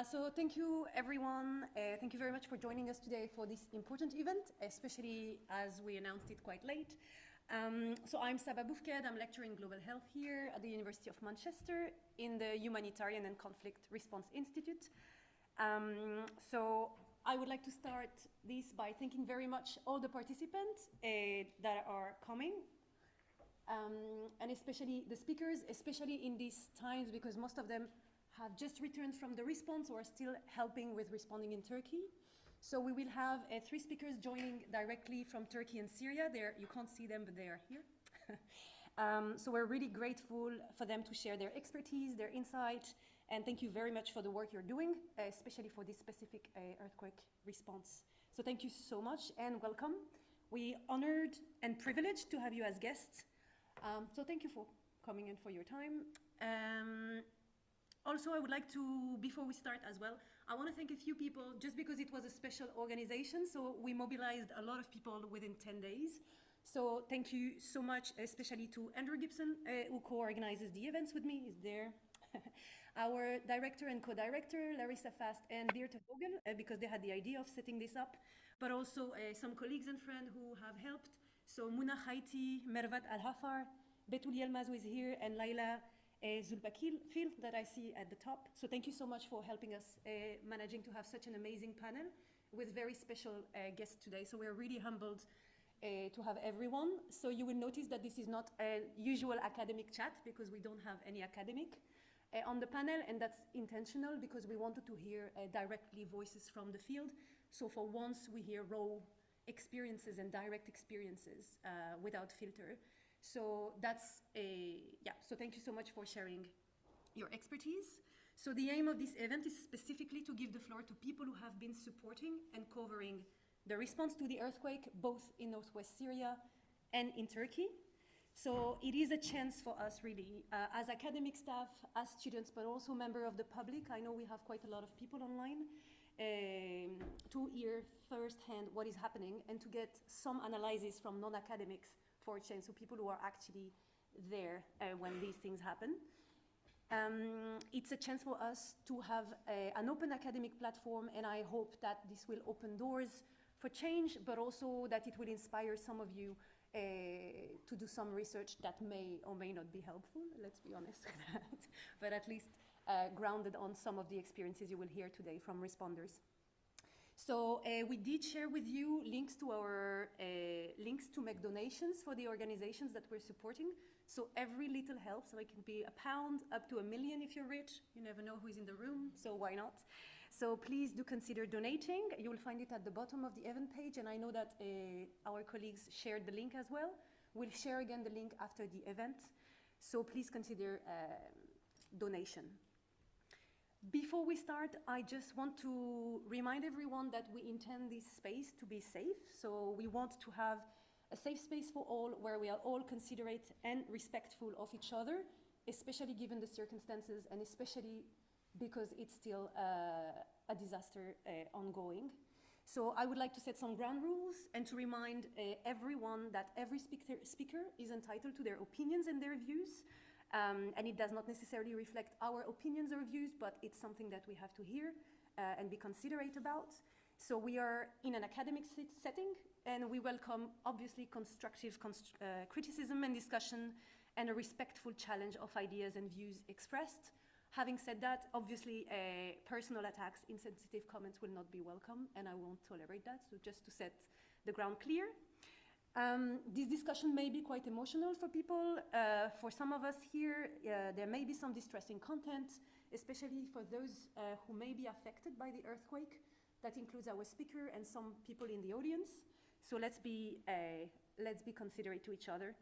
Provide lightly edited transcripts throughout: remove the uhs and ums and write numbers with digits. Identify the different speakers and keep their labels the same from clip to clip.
Speaker 1: So thank you, everyone. Thank you very much for joining us today for this important event, especially as we announced it quite late. So I'm Sabah Boufkhed. I'm lecturing global health here at the University of Manchester in the Humanitarian and Conflict Response Institute. So I would like to start this by thanking very much all the participants that are coming. And especially the speakers, especially in these times, because most of them have just returned from the response or are still helping with responding in Turkey. So we will have 3 speakers joining directly from Turkey and Syria. You can't see them, but they are here. So we're really grateful for them to share their expertise, their insight, and thank you very much for the work you're doing, especially for this specific earthquake response. So thank you so much and welcome. We're honored and privileged to have you as guests. So thank you for coming and for your time. Also, I would like to, before we start as well, I want to thank a few people just because it was a special organization. So we mobilized a lot of people within 10 days. So thank you so much, especially to Andrew Gibson, who co-organizes the events with me, is there. Our director and co-director, Larissa Fast and Dirte Vogel, because they had the idea of setting this up, but also some colleagues and friends who have helped. So Muna Haiti, Mervat Al-Hafar, Betul Yelmaz, who is here, and Laila Zulbakil that I see at the top. So thank you so much for helping us managing to have such an amazing panel with very special guests today. So we're really humbled to have everyone. So you will notice that this is not a usual academic chat because we don't have any academic on the panel, and that's intentional because we wanted to hear directly voices from the field. So for once we hear raw experiences and direct experiences without filter. So that's so thank you so much for sharing your expertise. So the aim of this event is specifically to give the floor to people who have been supporting and covering the response to the earthquake, both in Northwest Syria and in Turkey. So it is a chance for us really, as academic staff, as students, but also members of the public. I know we have quite a lot of people online, to hear firsthand what is happening and to get some analysis from non-academics for a change, so people who are actually there when these things happen. It's a chance for us to have an open academic platform, and I hope that this will open doors for change, but also that it will inspire some of you to do some research that may or may not be helpful, let's be honest with that, but at least grounded on some of the experiences you will hear today from responders. So we did share with you links to our links to make donations for the organizations that we're supporting. So every little helps. So it can be £1 up to £1 million if you're rich. You never know who is in the room, so why not? So please do consider donating. You will find it at the bottom of the event page, and I know that our colleagues shared the link as well. We'll share again the link after the event. So please consider donation. Before we start, I just want to remind everyone that we intend this space to be safe. So we want to have a safe space for all, where we are all considerate and respectful of each other, especially given the circumstances and especially because it's still a disaster ongoing. So I would like to set some ground rules and to remind everyone that every speaker is entitled to their opinions and their views. And it does not necessarily reflect our opinions or views, but it's something that we have to hear and be considerate about. So we are in an academic setting, and we welcome, obviously, constructive criticism and discussion, and a respectful challenge of ideas and views expressed. Having said that, obviously, personal attacks, insensitive comments will not be welcome, and I won't tolerate that, so just to set the ground clear. This discussion may be quite emotional for people. For some of us here, there may be some distressing content, especially for those who may be affected by the earthquake. That includes our speaker and some people in the audience. So let's be considerate to each other.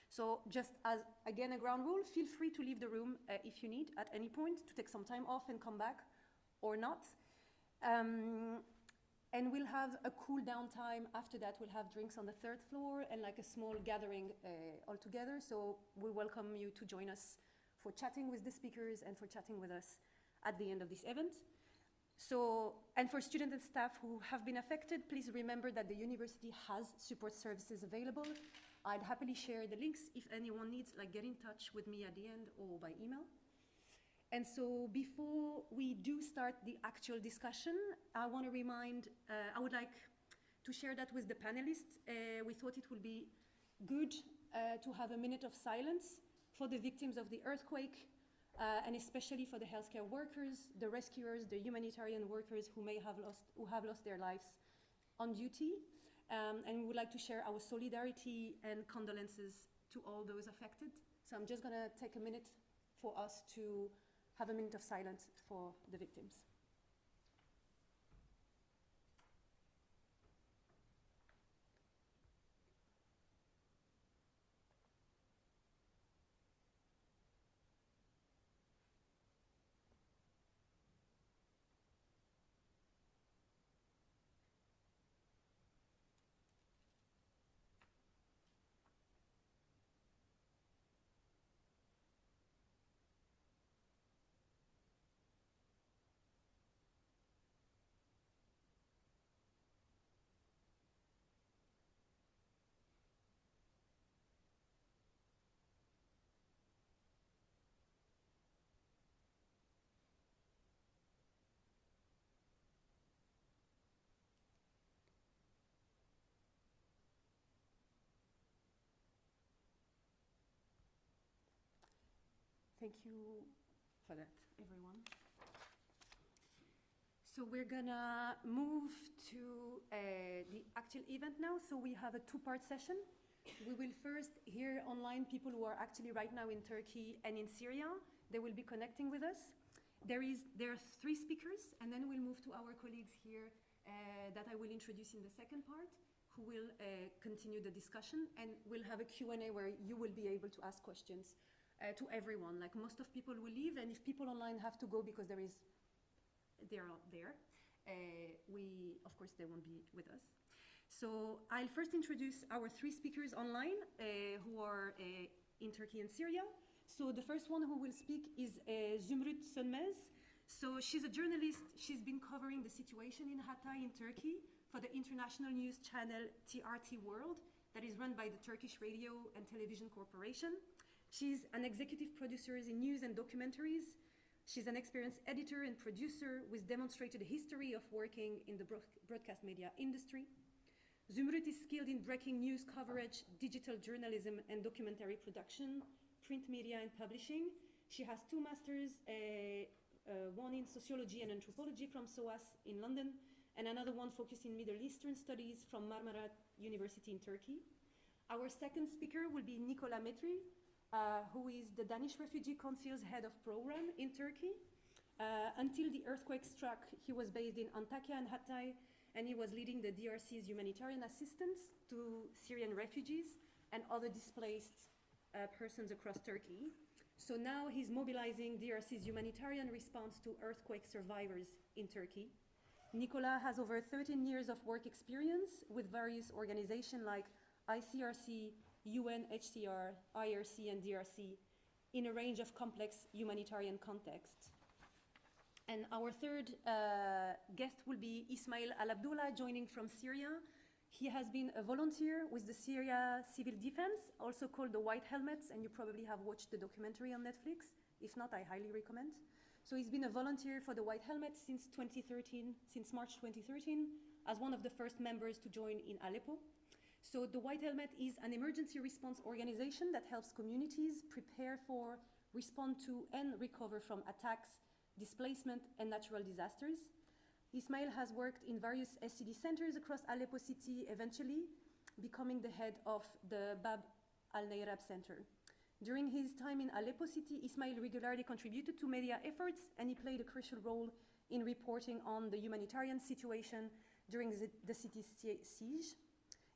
Speaker 1: So just as, again, a ground rule, feel free to leave the room if you need at any point, to take some time off and come back, or not. And we'll have a cool down time. After that, we'll have drinks on the 3rd floor and like a small gathering all together. So we welcome you to join us for chatting with the speakers and for chatting with us at the end of this event. So, and for students and staff who have been affected, please remember that the university has support services available. I'd happily share the links if anyone needs, like get in touch with me at the end or by email. And so before we do start the actual discussion, I want to I would like to share that with the panelists. We thought it would be good to have a minute of silence for the victims of the earthquake, and especially for the healthcare workers, the rescuers, the humanitarian workers who have lost their lives on duty. And we would like to share our solidarity and condolences to all those affected. So I'm just going to take a minute for us to have a minute of silence for the victims. Thank you for that, everyone. So we're gonna move to the actual event now. So we have a two-part session. We will first hear online people who are actually right now in Turkey and in Syria. They will be connecting with us. There are three speakers, and then we'll move to our colleagues here that I will introduce in the second part, who will continue the discussion, and we'll have a Q&A where you will be able to ask questions to everyone. Like, most of people will leave, and if people online have to go because they're out there, of course they won't be with us. So I'll first introduce our three speakers online who are in Turkey and Syria. So the first one who will speak is Zümrüt Sönmez. So she's a journalist. She's been covering the situation in Hatay in Turkey for the international news channel TRT World that is run by the Turkish Radio and Television Corporation. She's an executive producer in news and documentaries. She's an experienced editor and producer with demonstrated history of working in the broadcast media industry. Zümrüt is skilled in breaking news coverage, digital journalism and documentary production, print media and publishing. She has 2 masters, one in sociology and anthropology from SOAS in London, and another one focused in Middle Eastern studies from Marmara University in Turkey. Our second speaker will be Nicolas Metri, who is the Danish Refugee Council's head of program in Turkey. Until the earthquake struck, he was based in Antakya and Hatay, and he was leading the DRC's humanitarian assistance to Syrian refugees and other displaced persons across Turkey. So now he's mobilizing DRC's humanitarian response to earthquake survivors in Turkey. Nicolas has over 13 years of work experience with various organizations like ICRC, UNHCR, IRC, and DRC in a range of complex humanitarian contexts. And our third guest will be Ismail Alabdullah, joining from Syria. He has been a volunteer with the Syria Civil Defense, also called the White Helmets, and you probably have watched the documentary on Netflix. If not, I highly recommend. So he's been a volunteer for the White Helmets since March 2013, as one of the first members to join in Aleppo. So the White Helmet is an emergency response organization that helps communities prepare for, respond to, and recover from attacks, displacement, and natural disasters. Ismail has worked in various SCD centers across Aleppo city, eventually becoming the head of the Bab al-Nayrab Center. During his time in Aleppo city, Ismail regularly contributed to media efforts, and he played a crucial role in reporting on the humanitarian situation during the city's siege.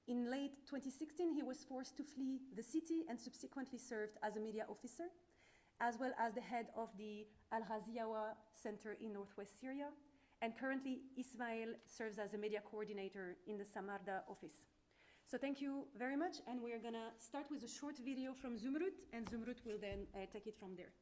Speaker 1: In late 2016, he was forced to flee the city and subsequently served as a media officer, as well as the head of the Al-Ghaziyawa Center in northwest Syria. And currently, Ismail serves as a media coordinator in the Samarda office. So thank you very much, and we're gonna start with a short video from Zümrüt, and Zümrüt will then take it from there.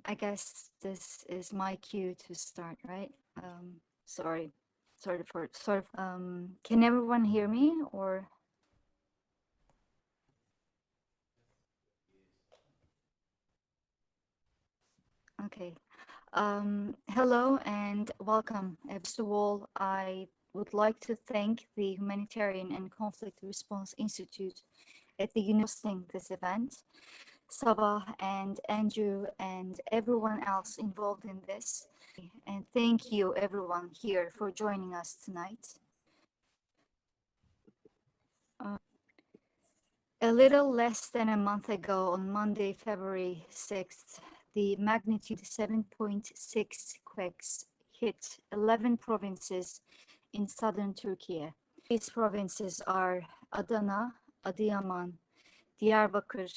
Speaker 2: I guess this is my cue to start, right? Sorry, can everyone hear me or? Okay. Hello and welcome. First of all, I would like to thank the Humanitarian and Conflict Response Institute at the hosting this event, Sabah and Andrew and everyone else involved in this. And thank you everyone here for joining us tonight. A little less than a month ago, on Monday, February 6th, the magnitude 7.6 quakes hit 11 provinces in southern Turkey. These provinces are Adana, Adıyaman, Diyarbakır,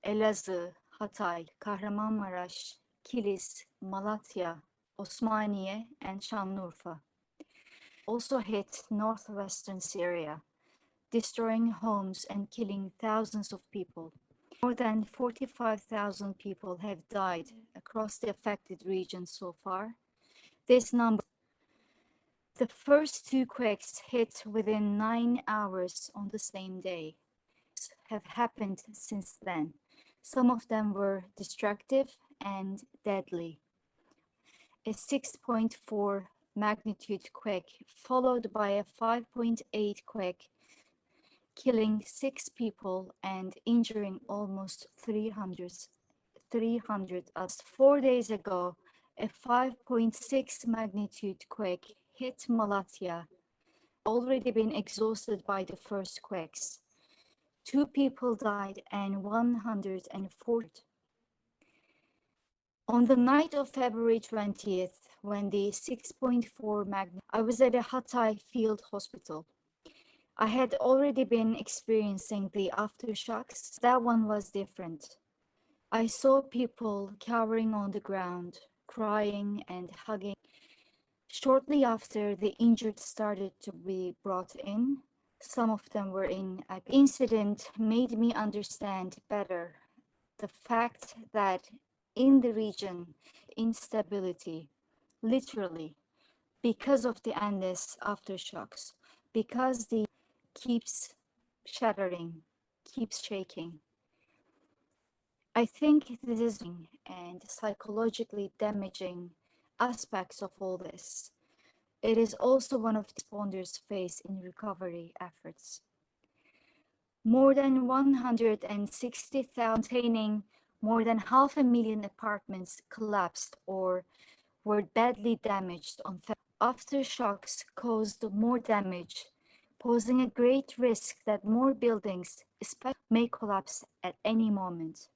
Speaker 2: Elazığ, Hatay, Kahramanmaraş, Kilis, Malatya, Osmaniye, and Şanlıurfa. Also hit northwestern Syria, destroying homes and killing thousands of people. More than 45,000 people have died across the affected region so far. This number, the first two quakes hit within 9 hours on the same day, have happened since then. Some of them were destructive and deadly. A 6.4 magnitude quake followed by a 5.8 quake, killing 6 people and injuring almost 300 others. 4 days ago, a 5.6 magnitude quake hit Malatya, already been exhausted by the first quakes. 2 people died and 140. On the night of February 20th, when the 6.4 magnitude, I was at a Hatay field hospital. I had already been experiencing the aftershocks. That one was different. I saw people cowering on the ground, crying and hugging. Shortly after, the injured started to be brought in. Some of them were in. An incident made me understand better the fact that in the region, instability, literally, because of the endless aftershocks, because the keeps shattering, keeps shaking. I think this is and psychologically damaging aspects of all this. It is also one of the responders face in recovery efforts. More than 160,000 containing more than 500,000 apartments collapsed or were badly damaged on aftershocks caused more damage, posing a great risk that more buildings may collapse at any moment.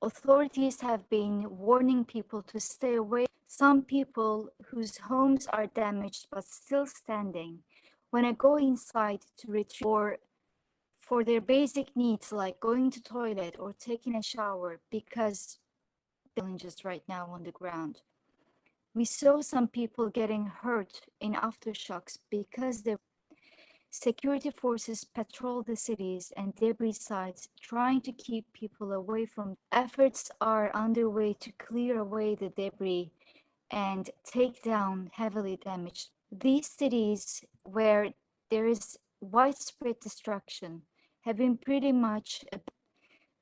Speaker 2: Authorities have been warning people to stay away. Some people whose homes are damaged but still standing, when I go inside to retrieve or for their basic needs like going to toilet or taking a shower, because challenges right now on the ground. We saw some people getting hurt in aftershocks because the security forces patrol the cities and debris sites, trying to keep people away from. Efforts are underway to clear away the debris and take down heavily damaged. These cities where there is widespread destruction have been pretty much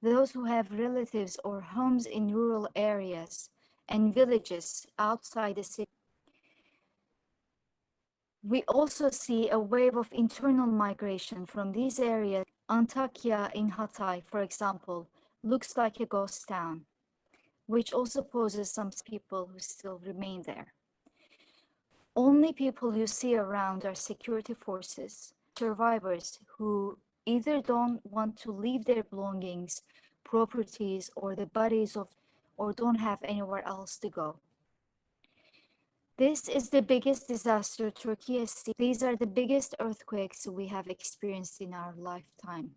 Speaker 2: those who have relatives or homes in rural areas and villages outside the city. We also see a wave of internal migration from these areas. Antakya in Hatay, for example, looks like a ghost town, which also poses some people who still remain there. Only people you see around are security forces, survivors who either don't want to leave their belongings, properties, or the bodies of, or don't have anywhere else to go. This is the biggest disaster Turkey has seen. These are the biggest earthquakes we have experienced in our lifetime.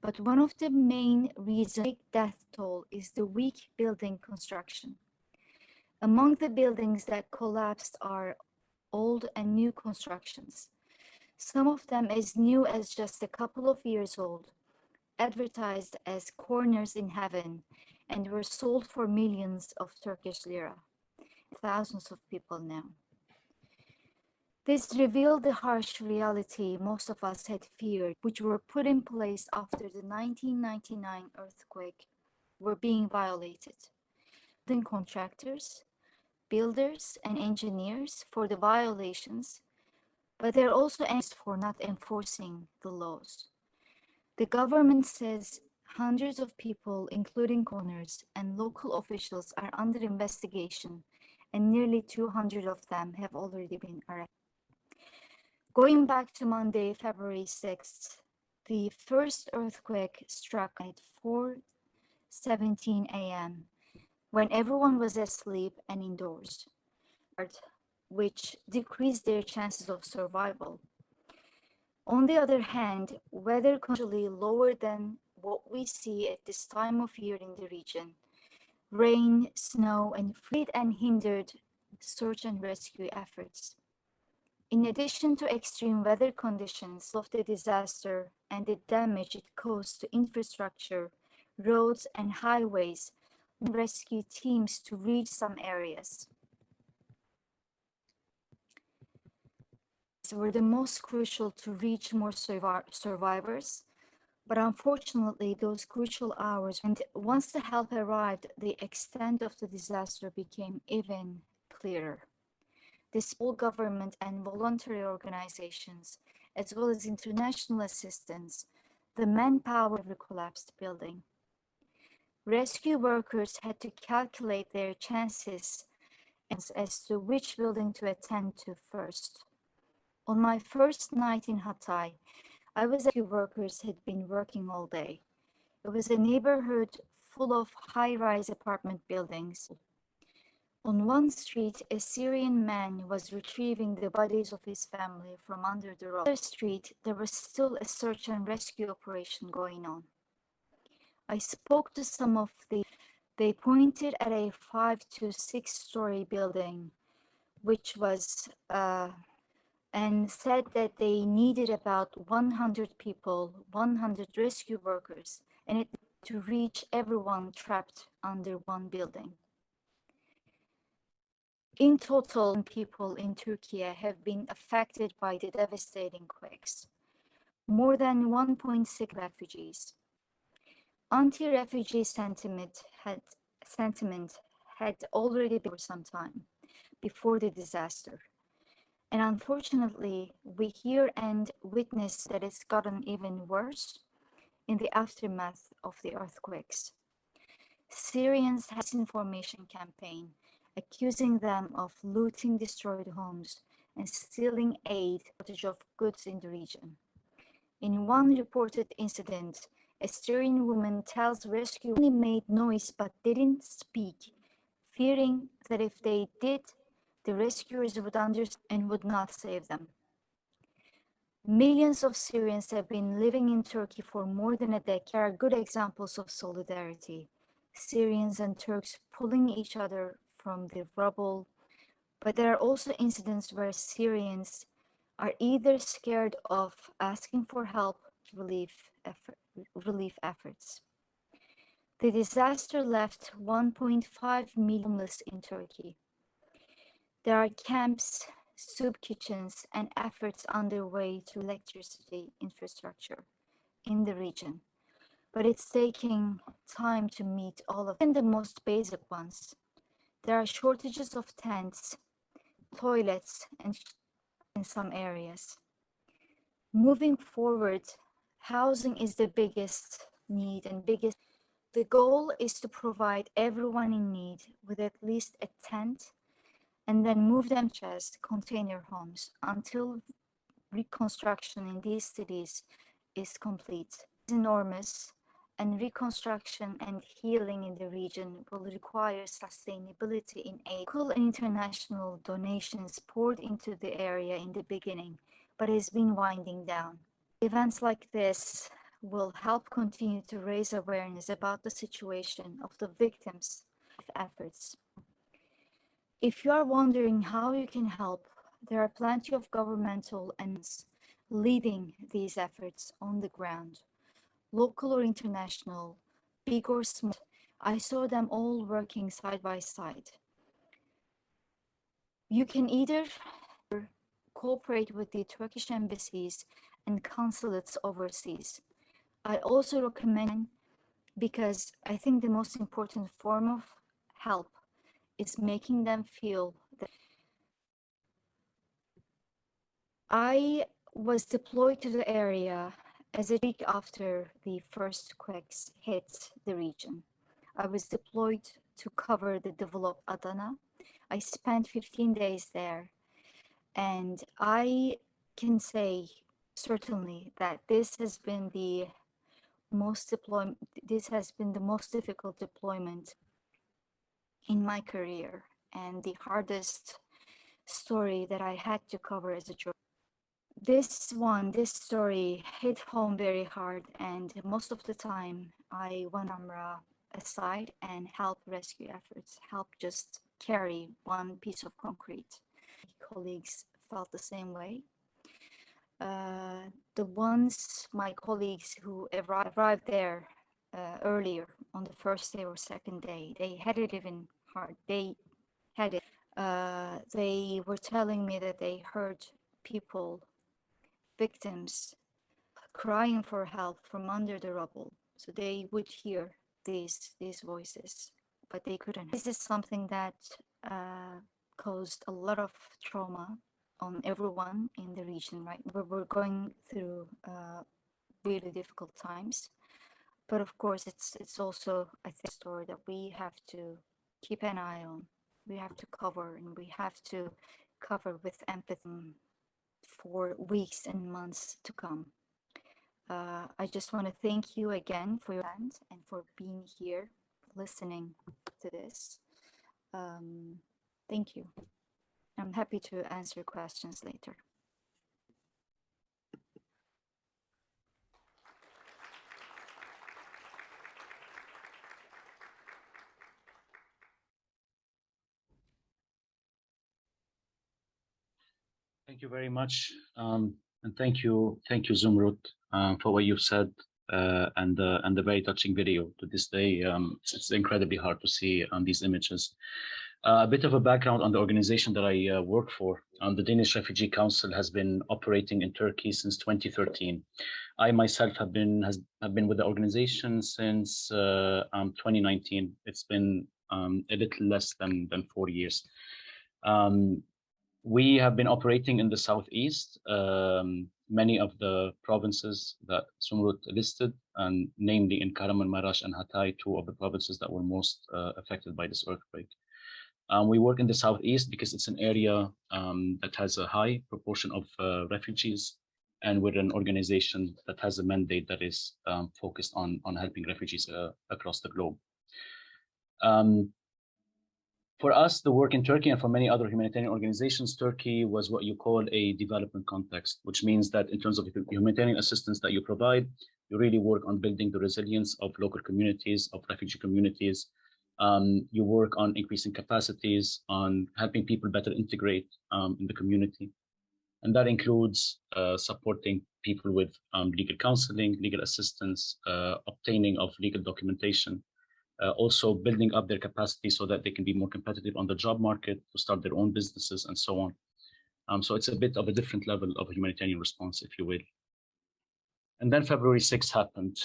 Speaker 2: But one of the main reasons death toll is the weak building construction. Among the buildings that collapsed are old and new constructions. Some of them as new as just a couple of years old, advertised as corners in heaven, and were sold for millions of Turkish lira. Thousands of people now. This revealed the harsh reality most of us had feared, which were put in place after the 1999 earthquake were being violated. Then contractors, builders, and engineers for the violations, but they're also asked for not enforcing the laws. The government says hundreds of people, including owners and local officials, are under investigation, and nearly 200 of them have already been arrested. Going back to Monday, February 6th, the first earthquake struck at 4:17 a.m. when everyone was asleep and indoors, which decreased their chances of survival. On the other hand, weather conditions lower than what we see at this time of year in the region. Rain, snow, and freed and hindered search and rescue efforts. In addition to extreme weather conditions of the disaster and the damage it caused to infrastructure, roads, and highways, rescue teams to reach some areas were the most crucial to reach more survivors, but unfortunately those crucial hours, and once the help arrived, the extent of the disaster became even clearer. This whole government and voluntary organizations, as well as international assistance, the manpower of the collapsed building. Rescue workers had to calculate their chances as to which building to attend to first. On my first night in Hatay, rescue workers had been working all day. It was a neighborhood full of high-rise apartment buildings. On one street, a Syrian man was retrieving the bodies of his family from under the road. On the other street, there was still a search and rescue operation going on. I spoke to some of they pointed at a 5 to 6 story building, which was and said that they needed about 100 people, 100 rescue workers, and it to reach everyone trapped under one building. In total, people in Turkey have been affected by the devastating quakes. More than 1.6 refugees. Anti-refugee sentiment had already been for some time before the disaster. And unfortunately, we hear and witness that it's gotten even worse in the aftermath of the earthquakes. Syrians had a disinformation campaign accusing them of looting destroyed homes and stealing aid of goods in the region. In one reported incident, a Syrian woman tells rescue only made noise but didn't speak, fearing that if they did, the rescuers would understand and would not save them. Millions of Syrians have been living in Turkey for more than a decade. There are good examples of solidarity. Syrians and Turks pulling each other from the rubble, but there are also incidents where Syrians are either scared of asking for help, relief efforts. The disaster left 1.5 million homeless in Turkey. There are camps, soup kitchens, and efforts underway to electricity infrastructure in the region, but it's taking time to meet all of them. And the most basic ones. There are shortages of tents, toilets, and in some areas. Moving forward, housing is the biggest need and biggest. The goal is to provide everyone in need with at least a tent and then move them as container homes until reconstruction in these cities is complete. It's enormous, and reconstruction and healing in the region will require sustainability in aid. Local and international donations poured into the area in the beginning, but has been winding down. Events like this will help continue to raise awareness about the situation of the victims of efforts. If you are wondering how you can help, there are plenty of governmental entities leading these efforts on the ground, local or international, big or small. I saw them all working side by side. You can either cooperate with the Turkish embassies and consulates overseas. I also recommend, because I think the most important form of help is making them feel that. I was deployed to the area as a week after the first quakes hit the region. I was deployed to cover the developed Adana. I spent 15 days there, and I can say certainly that this has been the most difficult deployment in my career, and the hardest story that I had to cover as a journalist. This story hit home very hard, and most of the time I went camera aside and helped rescue efforts, help just carry one piece of concrete. Colleagues felt the same way. My colleagues who arrived there earlier on the first day or second day, they had it even hard. They were telling me that they heard people, victims, crying for help from under the rubble. So they would hear these voices, but they couldn't. This is something that caused a lot of trauma on everyone in the region, right? We're going through really difficult times, but of course it's also, I think, a story that we have to keep an eye on. We have to cover, and we have to cover with empathy for weeks and months to come. I just want to thank you again for your hand and for being here, listening to this. Thank you. I'm happy to answer questions later.
Speaker 3: Thank you very much, and thank you, Zümrüt, for what you've said, and the very touching video. To this day, it's incredibly hard to see these images. A bit of a background on the organization that I work for. The Danish Refugee Council has been operating in Turkey since 2013. I myself have been with the organization since 2019. It's been a little less than 4 years. We have been operating in the southeast, many of the provinces that Zümrüt listed, and namely in Kahramanmaraş and Hatay, two of the provinces that were most affected by this earthquake. We work in the southeast because it's an area that has a high proportion of refugees, and we're an organization that has a mandate that is focused on helping refugees across the globe. For us, the work in Turkey and for many other humanitarian organizations, Turkey was what you call a development context, which means that in terms of the humanitarian assistance that you provide, you really work on building the resilience of local communities, of refugee communities. You work on increasing capacities, on helping people better integrate in the community. And that includes supporting people with legal counseling, legal assistance, obtaining of legal documentation, also building up their capacity so that they can be more competitive on the job market, to start their own businesses, and so on. So it's a bit of a different level of a humanitarian response, if you will. And then February 6th happened,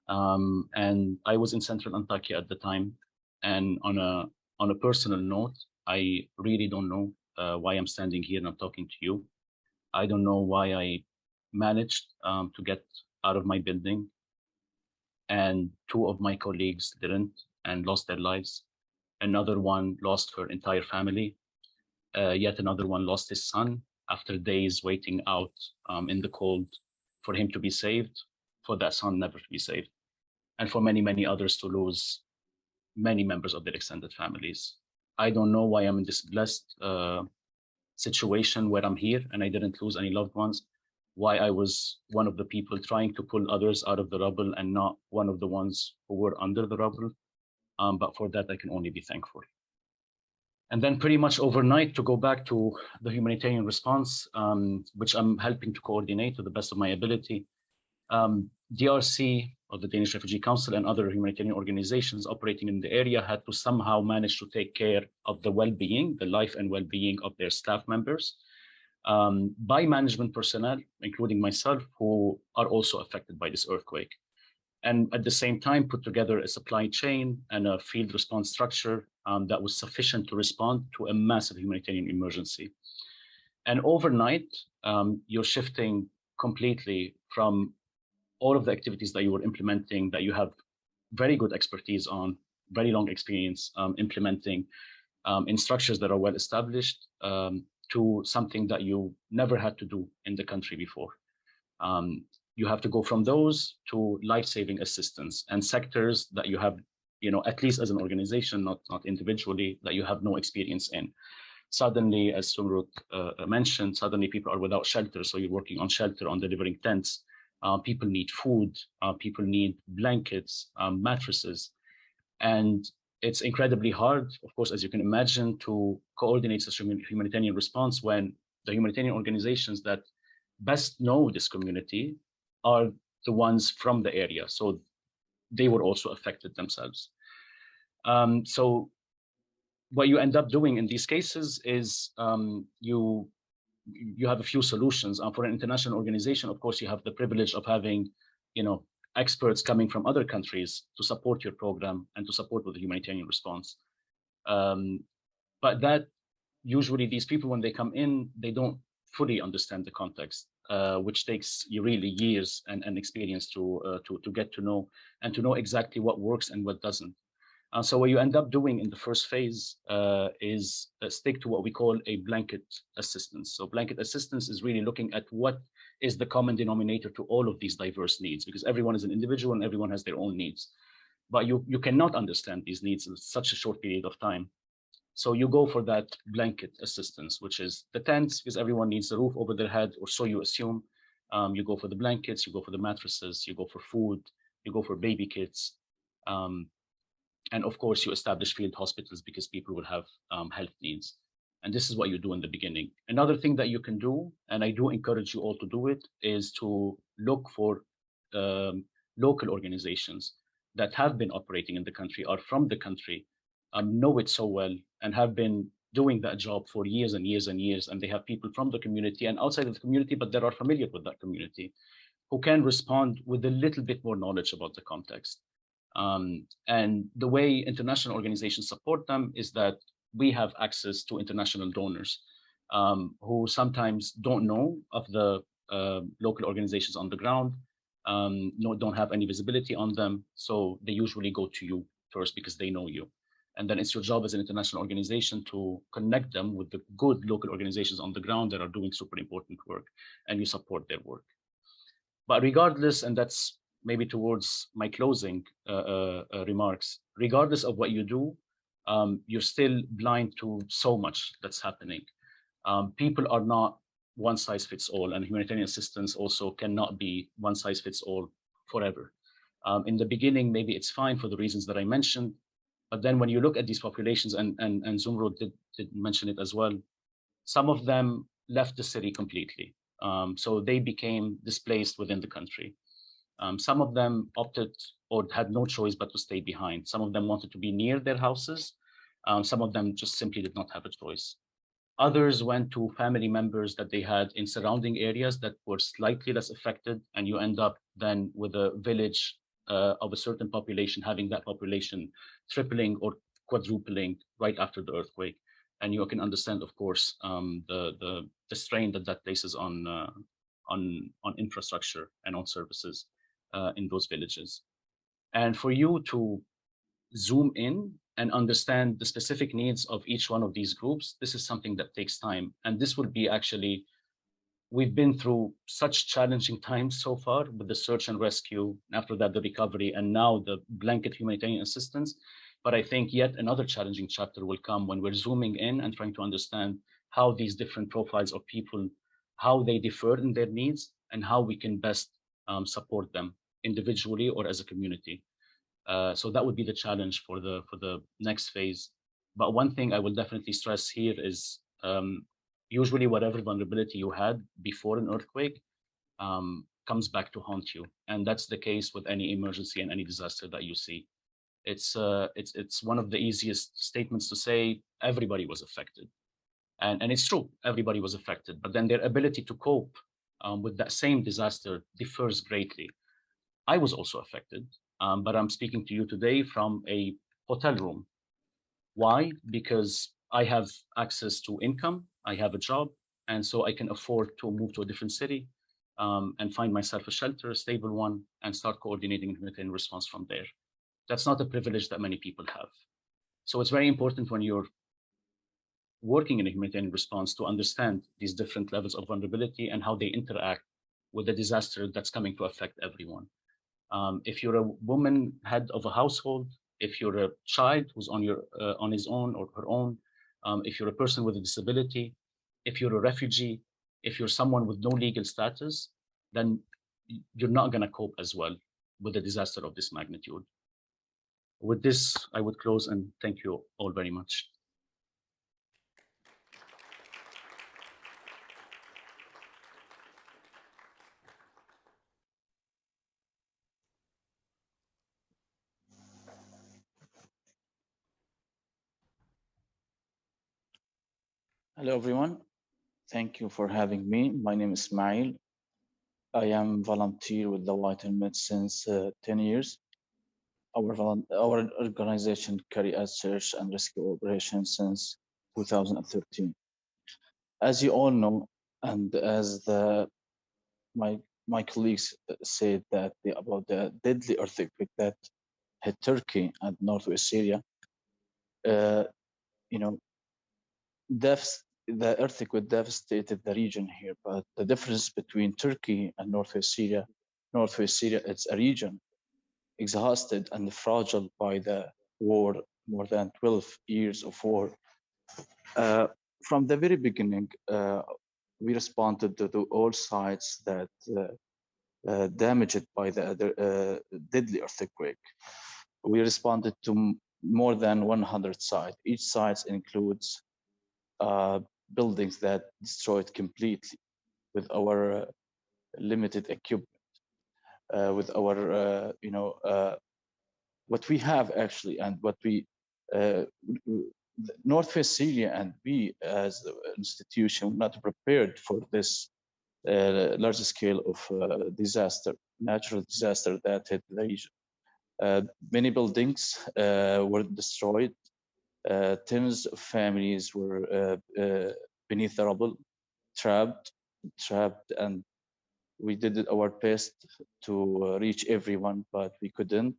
Speaker 3: and I was in central Antakya at the time. And on a personal note, I really don't know why I'm standing here and I'm talking to you. I don't know why I managed to get out of my building, and two of my colleagues didn't and lost their lives. Another one lost her entire family. Yet another one lost his son after days waiting out in the cold for him to be saved, for that son never to be saved, and for many, many others to lose many members of their extended families. I don't know why I'm in this blessed situation where I'm here and I didn't lose any loved ones, why I was one of the people trying to pull others out of the rubble and not one of the ones who were under the rubble. But for that, I can only be thankful. And then pretty much overnight, to go back to the humanitarian response, which I'm helping to coordinate to the best of my ability, DRC, or the Danish Refugee Council, and other humanitarian organizations operating in the area had to somehow manage to take care of the well-being, the life and well-being of their staff members by management personnel, including myself, who are also affected by this earthquake. And at the same time, put together a supply chain and a field response structure that was sufficient to respond to a massive humanitarian emergency. And overnight, you're shifting completely from all of the activities that you were implementing, that you have very good expertise on, very long experience implementing in structures that are well established, to something that you never had to do in the country before. You have to go from those to life-saving assistance and sectors that you have, at least as an organization, not individually, that you have no experience in. Suddenly, as Zümrüt mentioned, suddenly people are without shelter. So you're working on shelter, on delivering tents. People need food. People need blankets, mattresses. And it's incredibly hard, of course, as you can imagine, to coordinate such a humanitarian response when the humanitarian organizations that best know this community are the ones from the area. So they were also affected themselves. So what you end up doing in these cases is you have a few solutions. For an international organization, of course, you have the privilege of having, experts coming from other countries to support your program and to support with the humanitarian response. But that usually these people, when they come in, they don't fully understand the context, which takes you really years and experience to get to know and to know exactly what works and what doesn't. So what you end up doing in the first phase is stick to what we call a blanket assistance. So blanket assistance is really looking at what is the common denominator to all of these diverse needs, because everyone is an individual and everyone has their own needs. But you cannot understand these needs in such a short period of time. So you go for that blanket assistance, which is the tents, because everyone needs a roof over their head, or so you assume. You go for the blankets, you go for the mattresses, you go for food, you go for baby kits. And of course, you establish field hospitals because people will have health needs. And this is what you do in the beginning. Another thing that you can do, and I do encourage you all to do it, is to look for local organizations that have been operating in the country, are from the country, know it so well, and have been doing that job for years and years and years. And they have people from the community and outside of the community, but that are familiar with that community, who can respond with a little bit more knowledge about the context. And the way international organizations support them is that we have access to international donors who sometimes don't know of the local organizations on the ground, don't have any visibility on them. So they usually go to you first because they know you. And then it's your job as an international organization to connect them with the good local organizations on the ground that are doing super important work, and you support their work. But regardless, and that's maybe towards my closing remarks, regardless of what you do, you're still blind to so much that's happening. People are not one size fits all, and humanitarian assistance also cannot be one size fits all forever. In the beginning, maybe it's fine for the reasons that I mentioned, but then when you look at these populations, and Zümrüt did mention it as well, some of them left the city completely. So they became displaced within the country. Some of them opted or had no choice but to stay behind. Some of them wanted to be near their houses. Some of them just simply did not have a choice. Others went to family members that they had in surrounding areas that were slightly less affected, and you end up then with a village of a certain population, having that population tripling or quadrupling right after the earthquake. And you can understand, of course, the strain that places on infrastructure and on services in those villages. And for you to zoom in and understand the specific needs of each one of these groups, this is something that takes time. And this will be actually, we've been through such challenging times so far with the search and rescue, after that the recovery, and now the blanket humanitarian assistance. But I think yet another challenging chapter will come when we're zooming in and trying to understand how these different profiles of people, how they differ in their needs, and how we can best support them individually or as a community. So that would be the challenge for the next phase. But one thing I will definitely stress here is usually whatever vulnerability you had before an earthquake, comes back to haunt you. And that's the case with any emergency and any disaster that you see. It's one of the easiest statements to say everybody was affected. And it's true, everybody was affected, but then their ability to cope with that same disaster differs greatly. I was also affected, but I'm speaking to you today from a hotel room. Why? Because I have access to income, I have a job, and so I can afford to move to a different city and find myself a shelter, a stable one, and start coordinating humanitarian response from there. That's not a privilege that many people have. So it's very important when you're working in a humanitarian response to understand these different levels of vulnerability and how they interact with the disaster that's coming to affect everyone. If you're a woman, head of a household, if you're a child who's on his own or her own, if you're a person with a disability, if you're a refugee, if you're someone with no legal status, then you're not going to cope as well with a disaster of this magnitude. With this, I would close and thank you all very much.
Speaker 4: Hello, everyone. Thank you for having me. My name is Ismail. I am volunteer with the White Helmet since 10 years. Our organization carry out search and rescue operations since 2013. As you all know, and as my colleagues said that about the deadly earthquake that hit Turkey and northwest Syria, you know, the earthquake devastated the region here, but the difference between Turkey and northwest Syria, it's a region exhausted and fragile by the war, more than 12 years of war. From the very beginning, we responded to all sites that damaged by the deadly earthquake. We responded to more than 100 sites. Each site includes buildings that destroyed completely with our limited equipment, with our, what we have actually, and what we, Northwest Syria and we as an institution not prepared for this large scale of disaster, natural disaster that hit the region. Many buildings were destroyed. Tens of families were beneath the rubble, trapped, and we did our best to reach everyone, but we couldn't.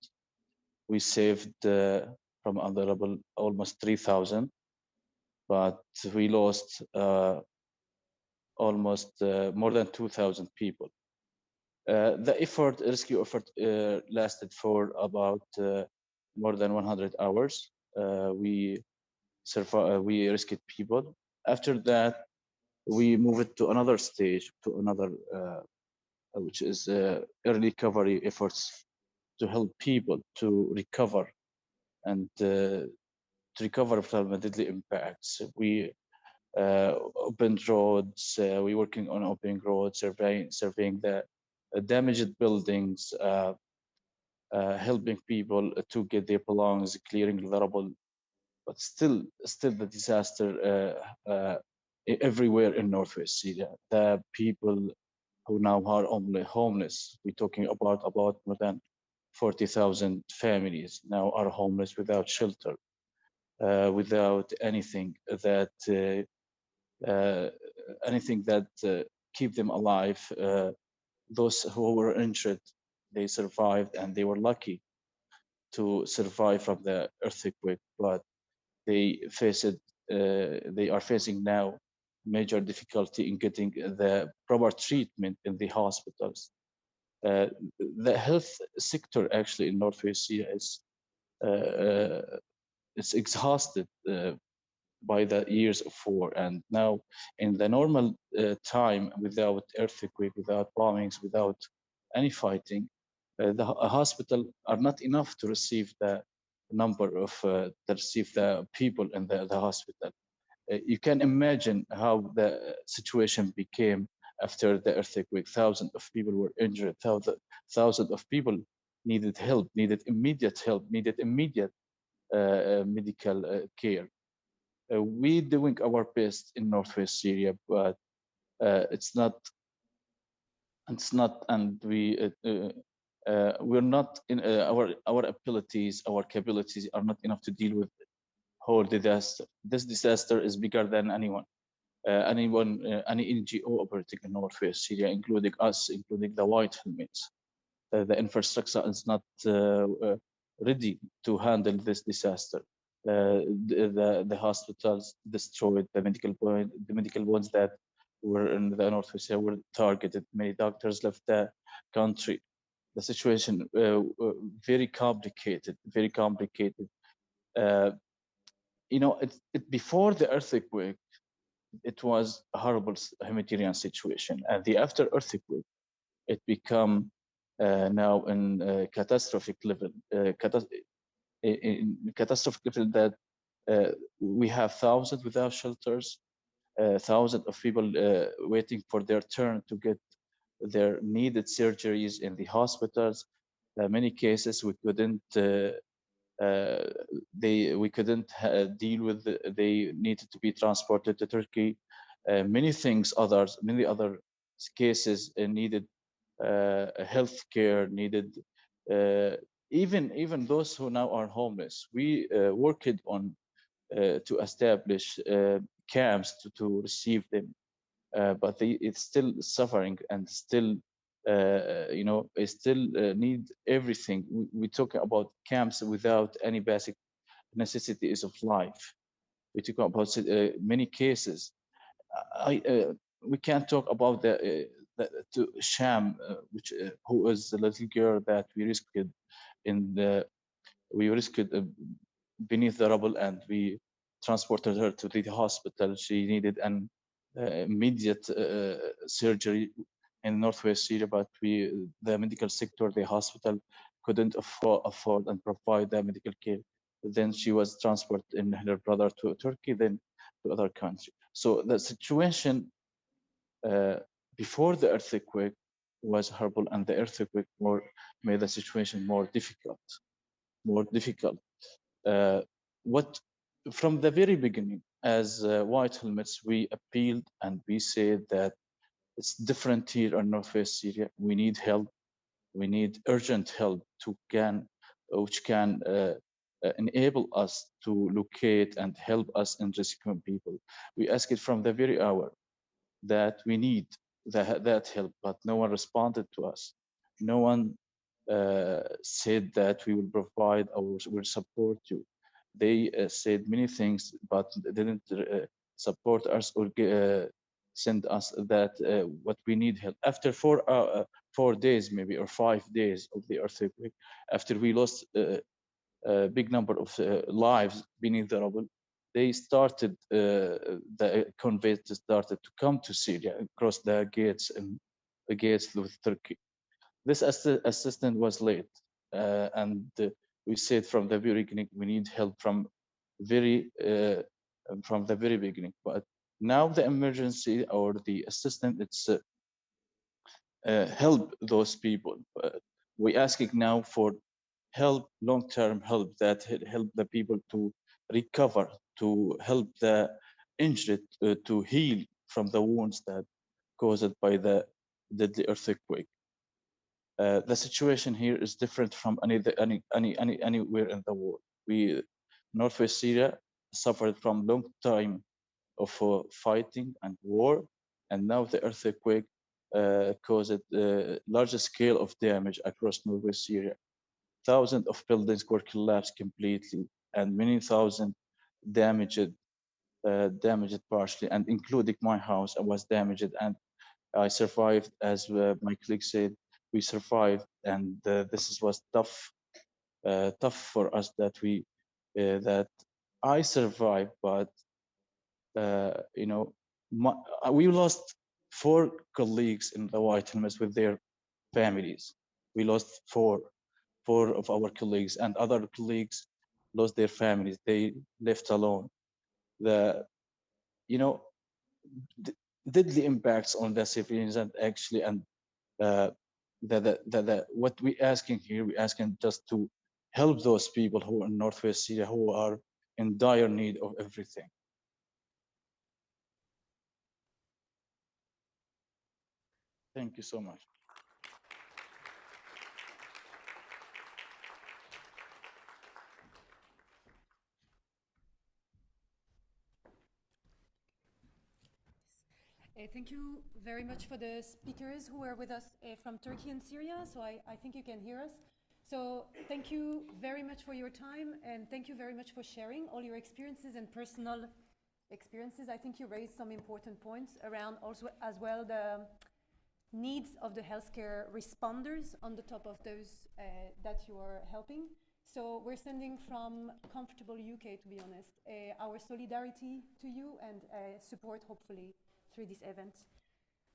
Speaker 4: We saved from under rubble almost 3,000, but we lost almost more than 2,000 people. The rescue effort lasted for about more than 100 hours. We rescued people. After that, we moved to another stage, to another, which is early recovery efforts to help people to recover and to recover from the deadly impacts. We opened roads. We working on opening roads, surveying the damaged buildings, helping people to get their belongings, clearing the rubble. But still the disaster everywhere in northwest Syria. The people who now are homeless. We're talking about more than 40,000 families now are homeless without shelter, without anything that keep them alive. Those who were injured, they survived, and they were lucky to survive from the earthquake, but they are facing now major difficulty in getting the proper treatment in the hospitals. The health sector actually in northwest Syria is it's exhausted by the years of war, and now in the normal time, without earthquake, without bombings, without any fighting, the hospital are not enough to receive the number of the people in the hospital. You can imagine how the situation became after the earthquake. Thousands of people were injured. Thousands of people needed help, needed immediate help, needed immediate medical care. We're doing our best in Northwest Syria, but it's not, and we're not in our abilities, our capabilities are not enough to deal with whole disaster. This disaster is bigger than anyone, any NGO operating in Northwest Syria, including us, including the white helmets. The infrastructure is not ready to handle this disaster. The hospitals destroyed, the medical points that were in the Northwest Syria were targeted. Many doctors left the country. The situation very complicated, very complicated. You know, before the earthquake, it was a horrible humanitarian situation, and the after earthquake, it become now in catastrophic level. In catastrophic level that we have thousands without shelters, thousands of people waiting for their turn to get their needed surgeries in the hospitals. Many cases we couldn't deal with. They needed to be transported to Turkey. Many other cases needed health care, needed even those who now are homeless. We worked on to establish camps to receive them, but it's still suffering and still they still need everything. We talk about camps without any basic necessities of life. We talk about many cases. We can't talk about the Sham, who is the little girl that we rescued beneath the rubble, and we transported her to the hospital. She needed an immediate surgery in Northwest Syria, but the medical sector, the hospital, couldn't afford and provide the medical care. Then she was transported in her brother to Turkey, then to other countries. So the situation before the earthquake was horrible, and the earthquake made the situation more difficult. What from the very beginning, as white helmets, we appealed and we said that it's different here in Northwest Syria. We need help. We need urgent help which can enable us to locate and help us in rescuing people. We asked it from the very hour that we need that help, but no one responded to us. No one said that we will provide or will support you. They said many things, but didn't support us or send us that what we need help. After 4 days, maybe, or 5 days of the earthquake, after we lost a big number of lives beneath the rubble, they started, the convoys started to come to Syria, across the gates with Turkey. This assistance was late, and we said from the very beginning we need help from the very beginning. But now the emergency or the assistance, it's help those people. We asking now for help, long-term help that help the people to recover, to help the injured to heal from the wounds that caused by the deadly earthquake. The situation here is different from anywhere in the world. Northwest Syria suffered from long time of fighting and war, and now the earthquake caused a larger scale of damage across Northwest Syria. Thousands of buildings were collapsed completely, and many thousand damaged partially, and including my house, I was damaged, and I survived. As my colleague said, we survived, and this was tough for us that I survived. But we lost 4 colleagues in the White Helmets with their families. We lost four of our colleagues, and other colleagues lost their families. They left alone. deadly impacts on the civilians, and actually, and uh, what we asking here, we asking just to help those people who are in Northwest Syria who are in dire need of everything. Thank you so much.
Speaker 1: Thank you very much for the speakers who are with us from Turkey and Syria. So I think you can hear us. So thank you very much for your time, and thank you very much for sharing all your experiences and personal experiences. I think you raised some important points around also as well the needs of the healthcare responders on the top of those that you are helping. So we're sending from comfortable UK, to be honest, our solidarity to you and support, hopefully, through this event.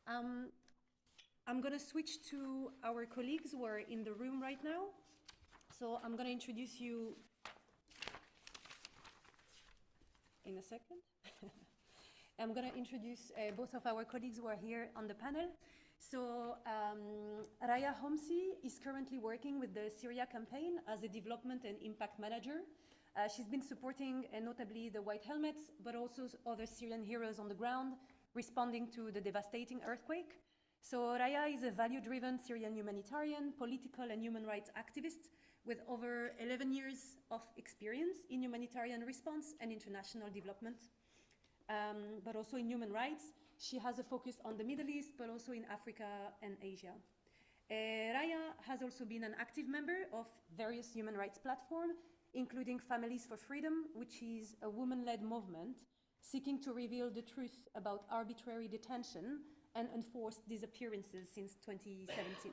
Speaker 1: I'm going to switch to our colleagues who are in the room right now. So I'm going to introduce you in a second. I'm going to introduce both of our colleagues who are here on the panel. So Raya Homsi is currently working with the Syria Campaign as a development and impact manager. She's been supporting notably the White Helmets, but also other Syrian heroes on the ground, responding to the devastating earthquake. So Raya is a value-driven Syrian humanitarian, political and human rights activist with over 11 years of experience in humanitarian response and international development, but also in human rights. She has a focus on the Middle East, but also in Africa and Asia. Raya has also been an active member of various human rights platforms, including Families for Freedom, which is a woman-led movement seeking to reveal the truth about arbitrary detention and enforced disappearances since 2017.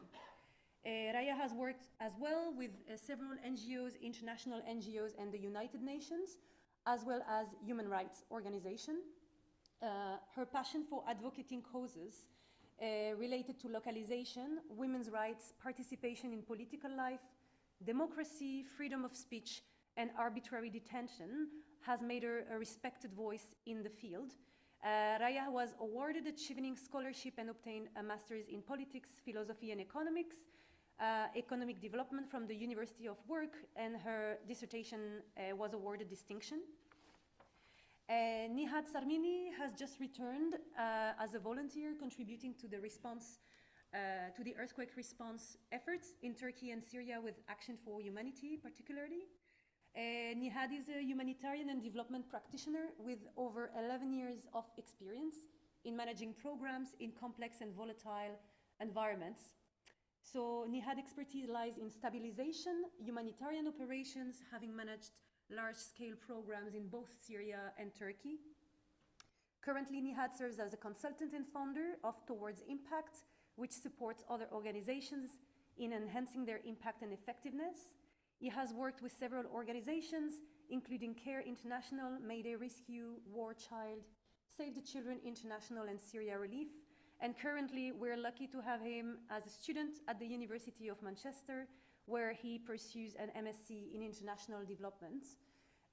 Speaker 1: Raya has worked as well with several NGOs, international NGOs, and the United Nations, as well as human rights organizations. Her passion for advocating causes related to localization, women's rights, participation in political life, democracy, freedom of speech, and arbitrary detention has made her a respected voice in the field. Raya was awarded a Chevening Scholarship and obtained a master's in politics, philosophy, and economics, economic development from the University of Warwick, and her dissertation was awarded distinction. Nihad Sarmini has just returned as a volunteer contributing to the response, to the earthquake response efforts in Turkey and Syria with Action for Humanity particularly. Nihad is a humanitarian and development practitioner with over 11 years of experience in managing programs in complex and volatile environments. So Nihad expertise lies in stabilization, humanitarian operations, having managed large-scale programs in both Syria and Turkey. Currently, Nihad serves as a consultant and founder of Towards Impact, which supports other organizations in enhancing their impact and effectiveness. He has worked with several organizations, including CARE International, Mayday Rescue, War Child, Save the Children International, and Syria Relief. And currently, we're lucky to have him as a student at the University of Manchester, where he pursues an MSc in International Development.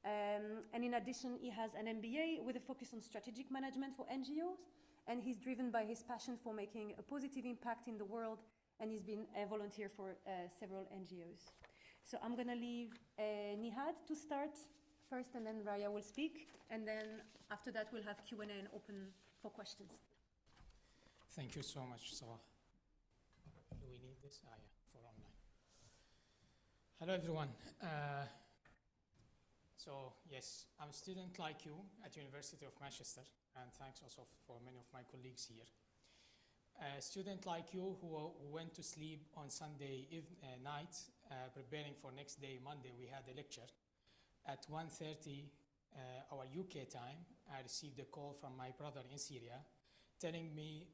Speaker 1: And in addition, he has an MBA with a focus on strategic management for NGOs, and he's driven by his passion for making a positive impact in the world, and he's been a volunteer for several NGOs. So I'm gonna leave Nihad to start first, and then Raya will speak, and then after that we'll have Q&A and open for questions.
Speaker 5: Thank you so much, Sabah. Do we need this? Yeah, for online. Hello, everyone. So yes, I'm a student like you at University of Manchester, and thanks also for many of my colleagues here. A student like you who went to sleep on Sunday night, preparing for next day, Monday, we had a lecture. At 1:30 our UK time, I received a call from my brother in Syria telling me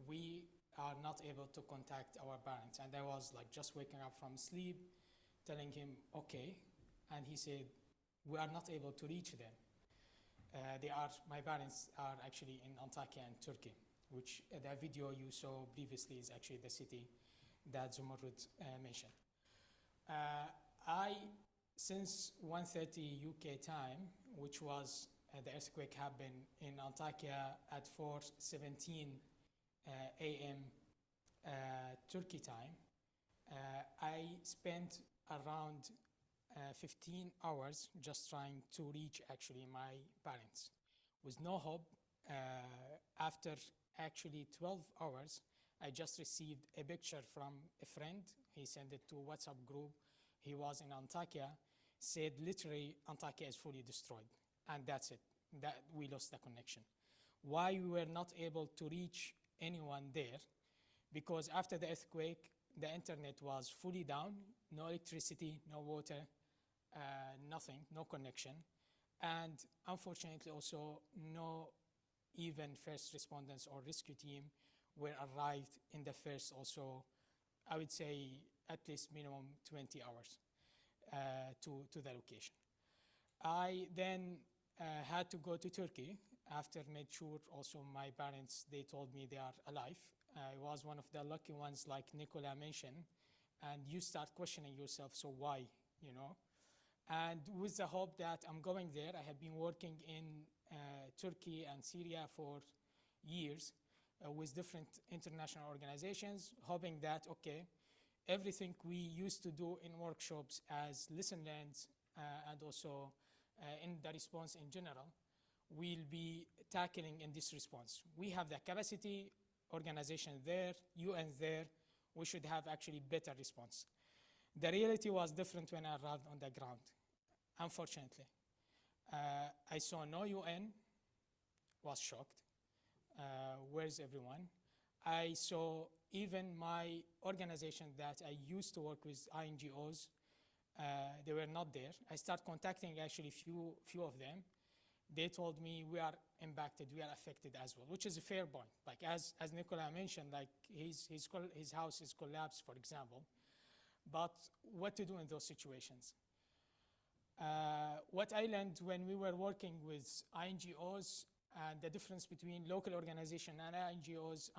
Speaker 5: we are not able to contact our parents. And I was like just waking up from sleep, telling him, okay. And he said, we are not able to reach them. My parents are actually in Antakya in Turkey, which the video you saw previously is actually the city that Zümrüt mentioned. Since 1:30 UK time, which was the earthquake happened in Antakya at 4:17 a.m. Turkey time. I spent around 15 hours just trying to reach actually my parents with no hope. After actually 12 hours, I just received a picture from a friend. He sent it to a WhatsApp group. He was in Antakya, said literally Antakya is fully destroyed. And that's it, that we lost the connection. Why we were not able to reach anyone there? Because after the earthquake, the internet was fully down, no electricity, no water, nothing, no connection. And unfortunately also no even first responders or rescue team were arrived in the first also, I would say at least minimum 20 hours to the location. I then had to go to Turkey after made sure also my parents, they told me they are alive. I was one of the lucky ones like Nicolas mentioned, and you start questioning yourself, so why, you know? And with the hope that I'm going there, I have been working in Turkey and Syria for years with different international organizations, hoping that, okay, everything we used to do in workshops as lesson learned and also in the response in general, we'll be tackling in this response. We have the capacity, organization there, UN there, we should have actually better response. The reality was different when I arrived on the ground, unfortunately. I saw no UN, was shocked. Where's everyone? I saw even my organization that I used to work with, NGOs, they were not there. I started contacting actually few of them. They told me we are impacted, we are affected as well, which is a fair point. Like as Nicolas mentioned, like his house is collapsed, for example. But what to do in those situations? What I learned when we were working with NGOs and the difference between local organization and NGOs,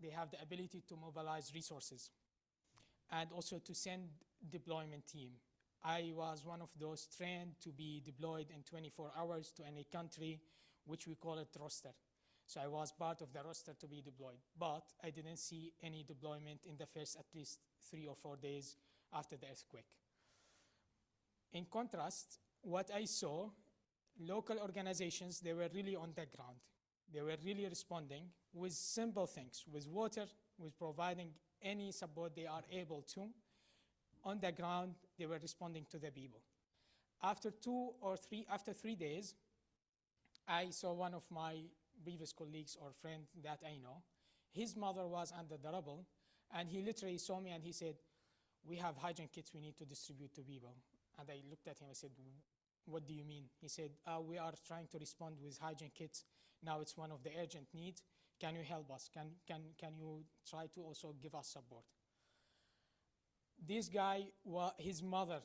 Speaker 5: they have the ability to mobilize resources and also to send deployment team. I was one of those trained to be deployed in 24 hours to any country, which we call it roster. So I was part of the roster to be deployed, but I didn't see any deployment in the first at least 3 or 4 days after the earthquake. In contrast, what I saw, local organizations, they were really on the ground. They were really responding with simple things, with water, with providing any support they are able to. On the ground, they were responding to the people. After 3 days, I saw one of my previous colleagues or friends that I know. His mother was under the rubble, and he literally saw me and he said, we have hygiene kits we need to distribute to people. And I looked at him and said, what do you mean? He said, we are trying to respond with hygiene kits. Now it's one of the urgent needs. Can you help us? Can you try to also give us support? This guy, his mother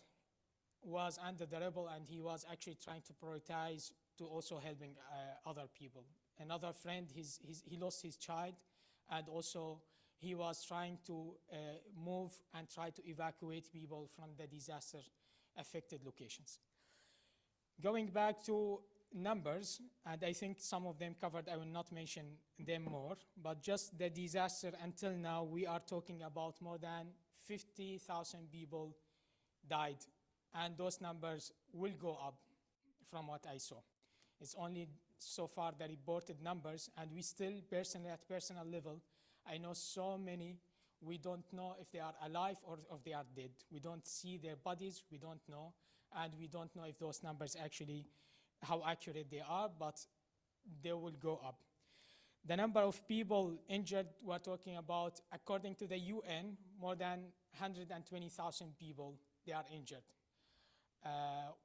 Speaker 5: was under the rubble, and he was actually trying to prioritize to also helping other people. Another friend, he lost his child, and also he was trying to move and try to evacuate people from the disaster affected locations. Going back to numbers, and I think some of them covered, I will not mention them more, but just the disaster until now, we are talking about more than 50,000 people died, and those numbers will go up from what I saw. It's only so far the reported numbers, and we still personally at personal level, I know so many, we don't know if they are alive or if they are dead. We don't see their bodies, we don't know, and we don't know if those numbers actually, how accurate they are, but they will go up. The number of people injured, we're talking about, according to the UN, more than 120,000 people, they are injured.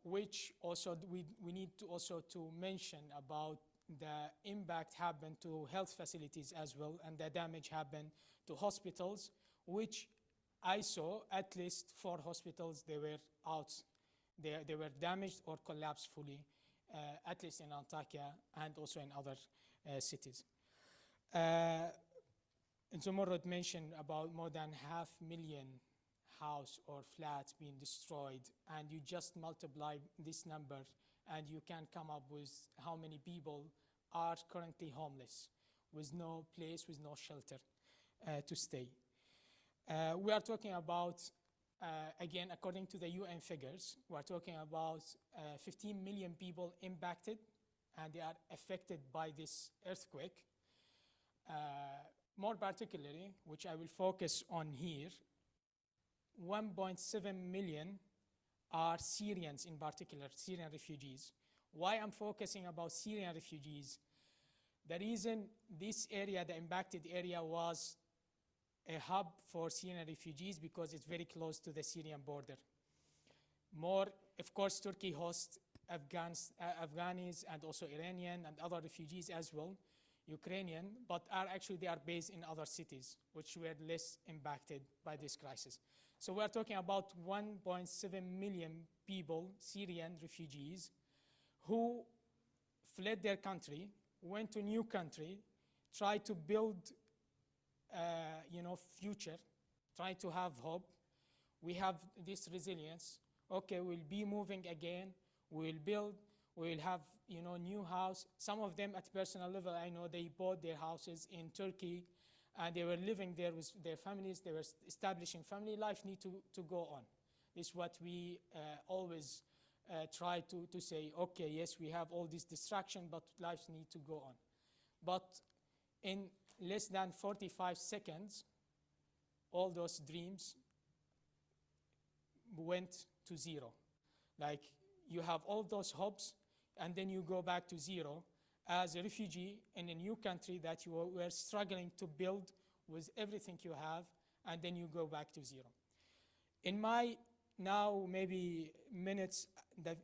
Speaker 5: Which also we need to also to mention about the impact happened to health facilities as well, and the damage happened to hospitals, which I saw at least 4 hospitals, they were out. They were damaged or collapsed fully, at least in Antakya and also in other cities. Zümrüt mentioned about more than 500,000 house or flats being destroyed, and you just multiply this number and you can come up with how many people are currently homeless, with no place, with no shelter to stay. We are talking about, again, according to the UN figures, we are talking about 15 million people impacted, and they are affected by this earthquake. More particularly, which I will focus on here, 1.7 million are Syrians in particular, Syrian refugees. Why I'm focusing about Syrian refugees? The reason this area, the impacted area, was a hub for Syrian refugees because it's very close to the Syrian border. More, of course, Turkey hosts Afghans and also Iranian and other refugees as well, Ukrainian, but they are based in other cities, which were less impacted by this crisis. So we're talking about 1.7 million people, Syrian refugees, who fled their country, went to a new country, tried to build future, try to have hope. We have this resilience. Okay, we'll be moving again. We'll build. We'll have new house. Some of them at personal level, I know they bought their houses in Turkey, and they were living there with their families. They were establishing family life. Need to go on. This is what we always try to say. Okay, yes, we have all this distraction, but lives need to go on. But in less than 45 seconds, all those dreams went to zero. Like, you have all those hopes, and then you go back to zero as a refugee in a new country that you were struggling to build with everything you have, and then you go back to zero. In my now maybe minutes,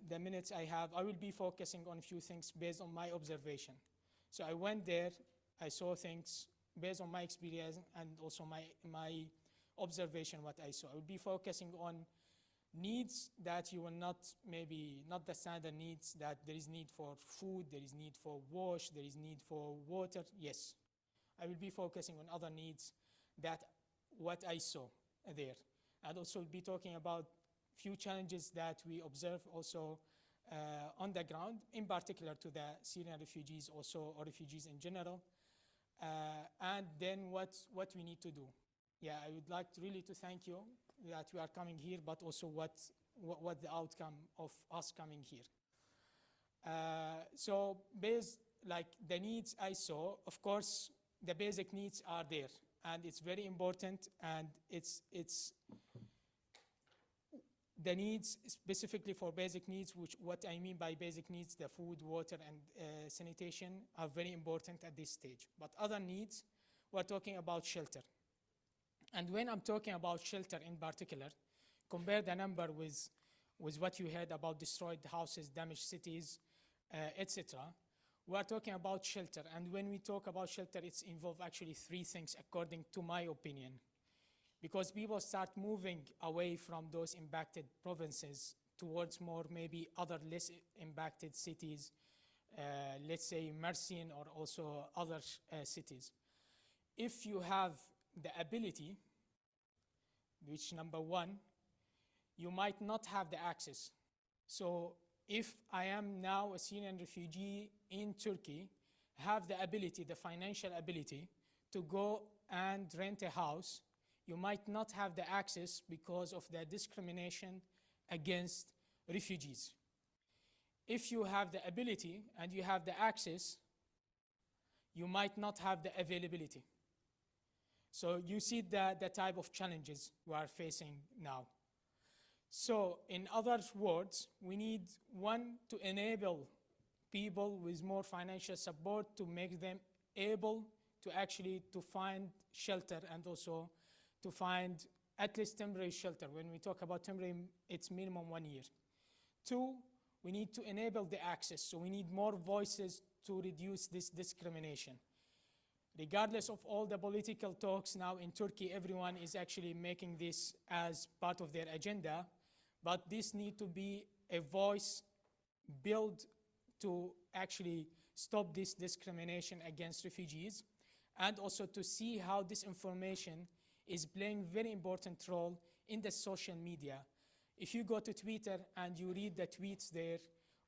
Speaker 5: the minutes I have, I will be focusing on a few things based on my observation. So I went there, I saw things based on my experience and also my observation, what I saw. I will be focusing on needs that you will not the standard needs, that there is need for food, there is need for wash, there is need for water. Yes, I will be focusing on other needs that what I saw there. And also be talking about few challenges that we observe also on the ground, in particular to the Syrian refugees also, or refugees in general. And then what we need to do. Yeah, I would like really to thank you that we are coming here, but also what the outcome of us coming here. So based, like the needs I saw, of course, the basic needs are there, and it's very important, and it's the needs specifically for basic needs, which what I mean by basic needs, the food, water, and sanitation are very important at this stage. But other needs, we're talking about shelter. And when I'm talking about shelter in particular, compare the number with what you heard about destroyed houses, damaged cities, etc. We're talking about shelter. And when we talk about shelter, it's involved actually three things, according to my opinion. Because people start moving away from those impacted provinces towards more maybe other less impacted cities, let's say Mersin or also other cities. If you have the ability, which number one, you might not have the access. So if I am now a Syrian refugee in Turkey, have the ability, the financial ability to go and rent a house, you might not have the access because of the discrimination against refugees. If you have the ability and you have the access, you might not have the availability. So you see the type of challenges we are facing now. So in other words, we need one, to enable people with more financial support to make them able to actually to find shelter and also to find at least temporary shelter. When we talk about temporary, it's minimum 1 year. Two, we need to enable the access. So we need more voices to reduce this discrimination. Regardless of all the political talks now in Turkey, everyone is actually making this as part of their agenda, but this needs to be a voice built to actually stop this discrimination against refugees, and also to see how this information is playing a very important role in the social media. If you go to Twitter and you read the tweets there,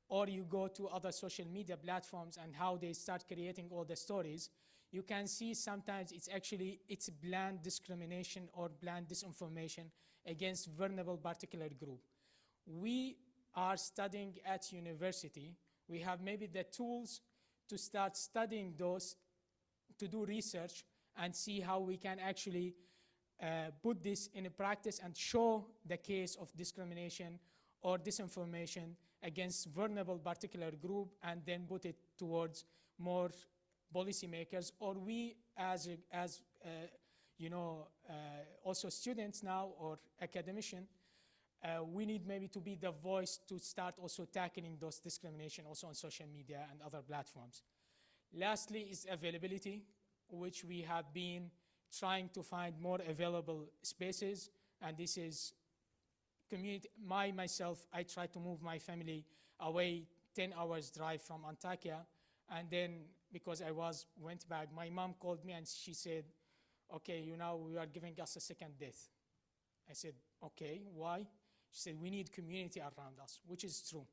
Speaker 5: or you go to other social media platforms and how they start creating all the stories, you can see sometimes it's bland discrimination or bland disinformation against vulnerable particular group. We are studying at university. We have maybe the tools to start studying those, to do research and see how we can actually put this in a practice and show the case of discrimination or disinformation against vulnerable particular group, and then put it towards more policymakers, or we as also students now or academicians, we need maybe to be the voice to start also tackling those discrimination also on social media and other platforms. Lastly is availability, which we have been trying to find more available spaces, and this is community. Myself, I tried to move my family away 10 hours drive from Antakya, and then because I went back, my mom called me and she said, okay, you are giving us a second death. I said, okay, why? She said, we need community around us, which is true.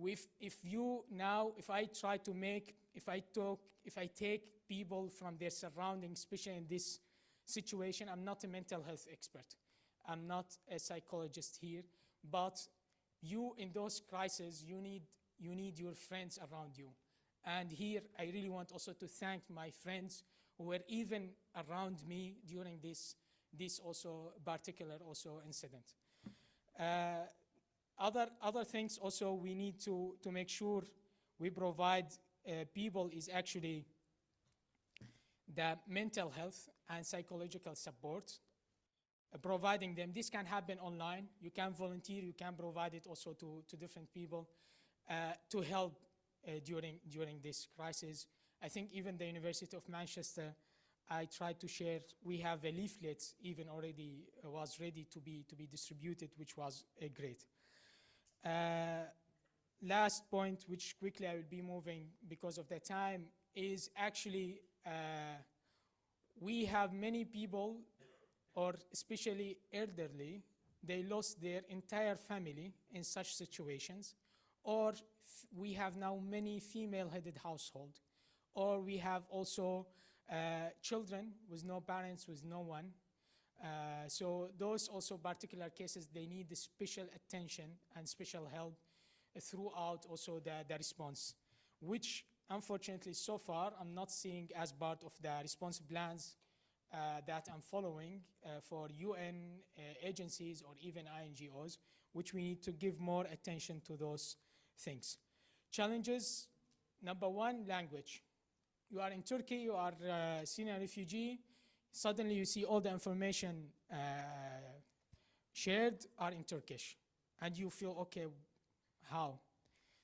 Speaker 5: If I take people from their surroundings, especially in this situation, I'm not a mental health expert. I'm not a psychologist here, but you in those crises, you need your friends around you. And here, I really want also to thank my friends who were even around me during this also particular also incident. Other things also we need to make sure we provide people is actually the mental health and psychological support, providing them. This can happen online. You can volunteer, you can provide it also to different people to help during this crisis. I think even the University of Manchester, I tried to share, we have a leaflet even already was ready to be distributed, which was great. Last point, which quickly I will be moving because of the time, is actually we have many people, or especially elderly, they lost their entire family in such situations, or we have now many female-headed households, or we have also children with no parents, with no one. So those also particular cases, they need the special attention and special help throughout also the response, which unfortunately so far I'm not seeing as part of the response plans that I'm following for UN agencies or even INGOs, which we need to give more attention to those things. Challenges, number one, language. You are in Turkey, you are a Syrian refugee, suddenly you see all the information shared are in Turkish, and you feel, okay, how?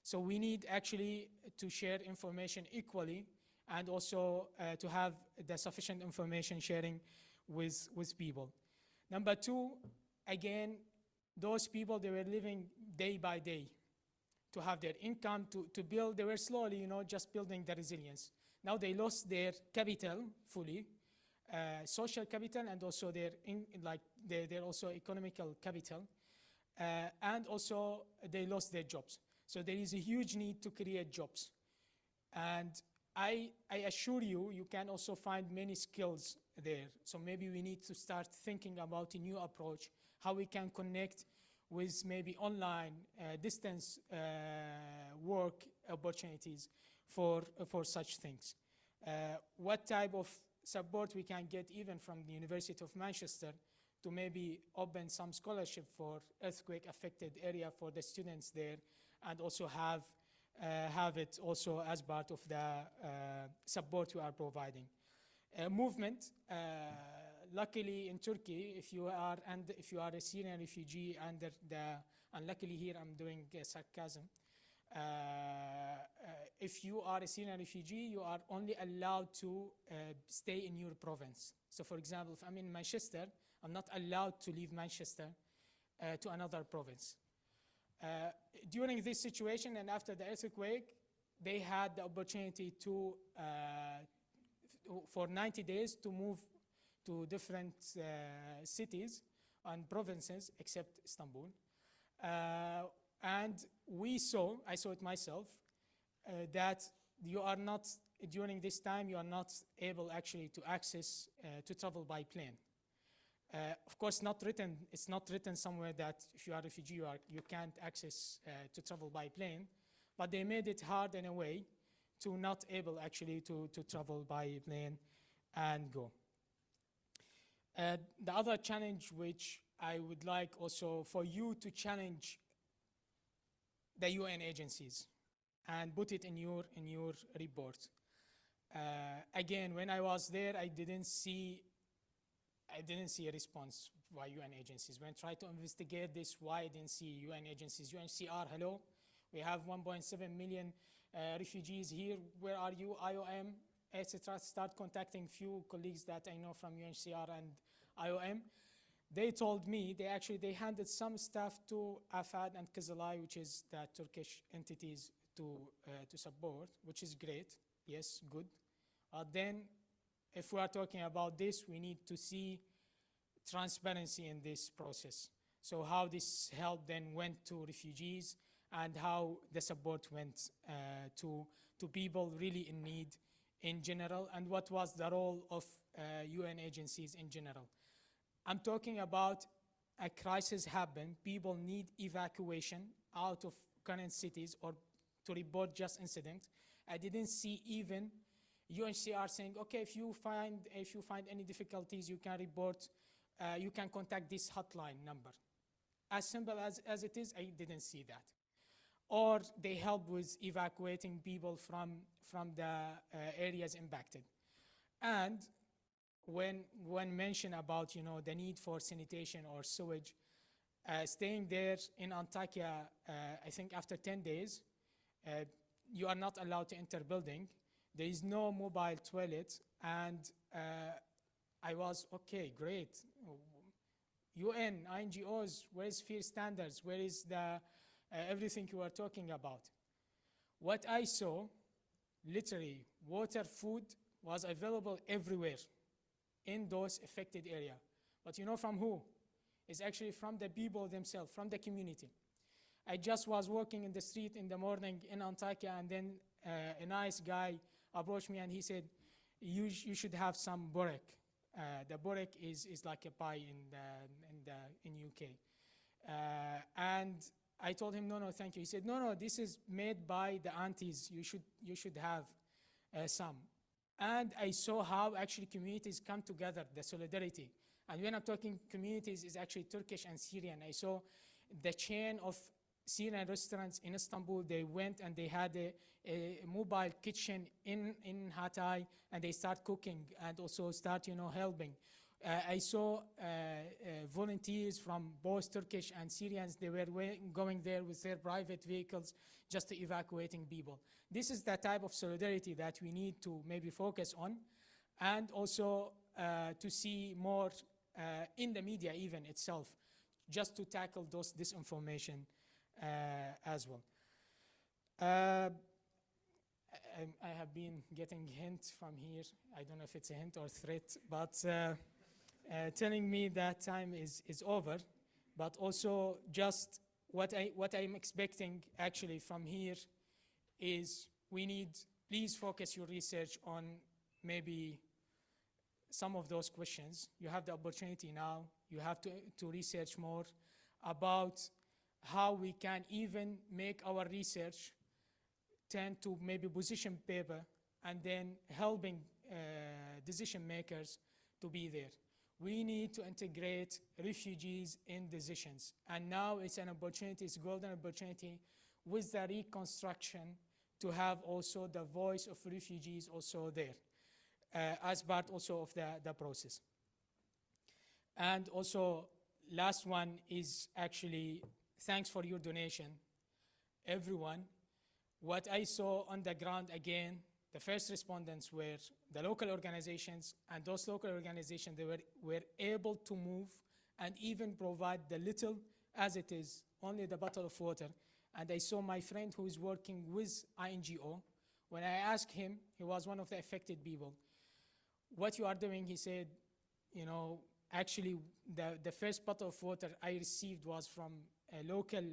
Speaker 5: So we need actually to share information equally, and also to have the sufficient information sharing with people. Number two, again, those people, they were living day by day to have their income, to build, they were slowly, just building the resilience. Now they lost their capital fully, social capital, and also their also economical capital, and also they lost their jobs. So there is a huge need to create jobs. And I assure you, you can also find many skills there. So maybe we need to start thinking about a new approach, how we can connect with maybe online distance work opportunities for such things. What type of support we can get even from the University of Manchester to maybe open some scholarship for earthquake affected area for the students there, and also have it also as part of the support we are providing. Movement, luckily in Turkey, if you are a Syrian refugee and luckily here I'm doing sarcasm, if you are a Syrian refugee, you are only allowed to stay in your province. So for example, if I'm in Manchester, I'm not allowed to leave Manchester to another province. During this situation and after the earthquake, they had the opportunity to, for 90 days, to move to different cities and provinces except Istanbul. And I saw it myself, that you are not, during this time, you are not able actually to access, to travel by plane. Of course, it's not written somewhere that if you are a refugee, you can't access to travel by plane, but they made it hard in a way to not able actually to travel by plane and go. The other challenge which I would like also for you to challenge the UN agencies and put it in your report. Again, when I was there, I didn't see a response by UN agencies. When I tried to investigate this, why I didn't see UN agencies? UNHCR, hello, we have 1.7 million refugees here. Where are you, IOM, etc. Start contacting few colleagues that I know from UNHCR and IOM. They told me they handed some stuff to AFAD and Kızılay, which is the Turkish entities, to support, which is great. Yes, good. Then, if we are talking about this, we need to see transparency in this process. So how this help then went to refugees and how the support went to people really in need in general, and what was the role of UN agencies in general. I'm talking about a crisis happen, people need evacuation out of current cities or to report just incident. I didn't see even UNHCR saying, okay, if you find any difficulties, you can report, you can contact this hotline number. As simple as it is, I didn't see that. Or they help with evacuating people from the areas impacted. And when mentioned about the need for sanitation or sewage, staying there in Antakya, I think after 10 days, you are not allowed to enter building. There is no mobile toilet, and I was, okay, great. UN, NGOs, where is fair standards? Where is the everything you are talking about? What I saw, literally, water, food was available everywhere in those affected areas. But you know from who? It's actually from the people themselves, from the community. I just was walking in the street in the morning in Antakya, and then a nice guy approached me and he said, you should have some borek. The borek is like a pie in UK. And I told him, no, thank you. He said, no, this is made by the aunties. You should have some. And I saw how actually communities come together, the solidarity. And when I'm talking communities, it's actually Turkish and Syrian. I saw the chain of Syrian restaurants in Istanbul. They went and they had a mobile kitchen in Hatay, and they start cooking and also start helping. I saw volunteers from both Turkish and Syrians. They were going there with their private vehicles just to evacuating people. This is the type of solidarity that we need to maybe focus on, and also to see more in the media even itself, just to tackle those disinformation as well. I have been getting hints from here. I don't know if it's a hint or threat, but telling me that time is over. But also just what I'm expecting actually from here is we need, please focus your research on maybe some of those questions. You have the opportunity now. You have to research more about how we can even make our research tend to maybe position paper and then helping decision makers to be there. We need to integrate refugees in decisions. And now it's an opportunity, it's a golden opportunity with the reconstruction to have also the voice of refugees also there as part also of the process. And also, last one is actually, thanks for your donation, everyone. What I saw on the ground, again, the first respondents were the local organizations, and those local organizations, they were able to move and even provide the little as it is, only the bottle of water. And I saw my friend who is working with INGO. When I asked him, he was one of the affected people, what you are doing, he said, actually the first bottle of water I received was from a local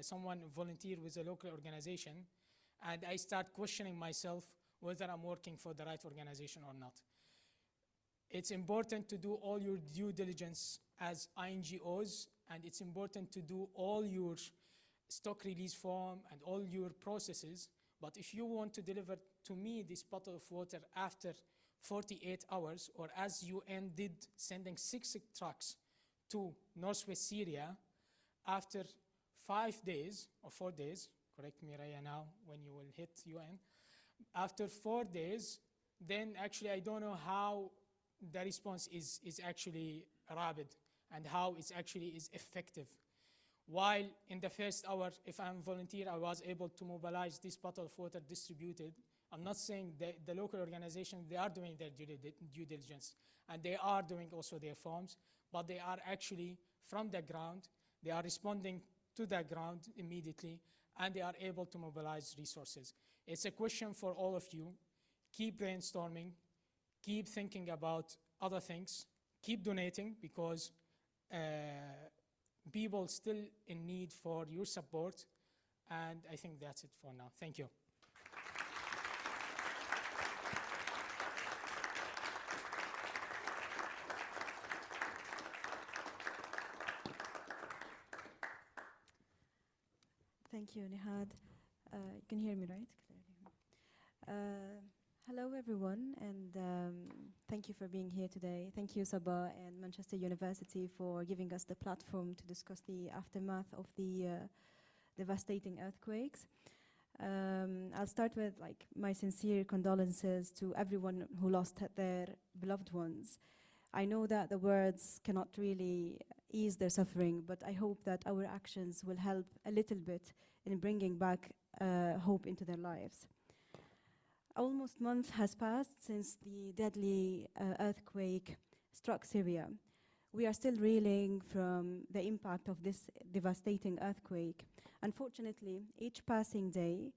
Speaker 5: someone volunteer with a local organization, and I start questioning myself whether I'm working for the right organization or not. It's important to do all your due diligence as INGOs, and it's important to do all your stock release form and all your processes. But if you want to deliver to me this bottle of water after 48 hours, or as UN did, sending 6 trucks to northwest Syria after 5 days or 4 days, correct me Raya now when you will hit UN, after 4 days, then actually I don't know how the response is actually rapid and how it's actually is effective. While in the first hour, if I'm volunteer, I was able to mobilize this bottle of water distributed. I'm not saying the local organization, they are doing their due diligence, and they are doing also their forms, but they are actually from the ground, they are responding to the ground immediately, and they are able to mobilize resources. It's a question for all of you. Keep brainstorming, keep thinking about other things, keep donating, because people still in need for your support. And I think that's it for now. Thank you.
Speaker 6: Thank you, Nihad. You can hear me, right? Hello, everyone, and thank you for being here today. Thank you, Sabah and Manchester University, for giving us the platform to discuss the aftermath of the devastating earthquakes. I'll start with my sincere condolences to everyone who lost their beloved ones. I know that the words cannot really ease their suffering, but I hope that our actions will help a little bit in bringing back hope into their lives. Almost a month has passed since the deadly earthquake struck Syria. We are still reeling from the impact of this devastating earthquake. Unfortunately, each passing day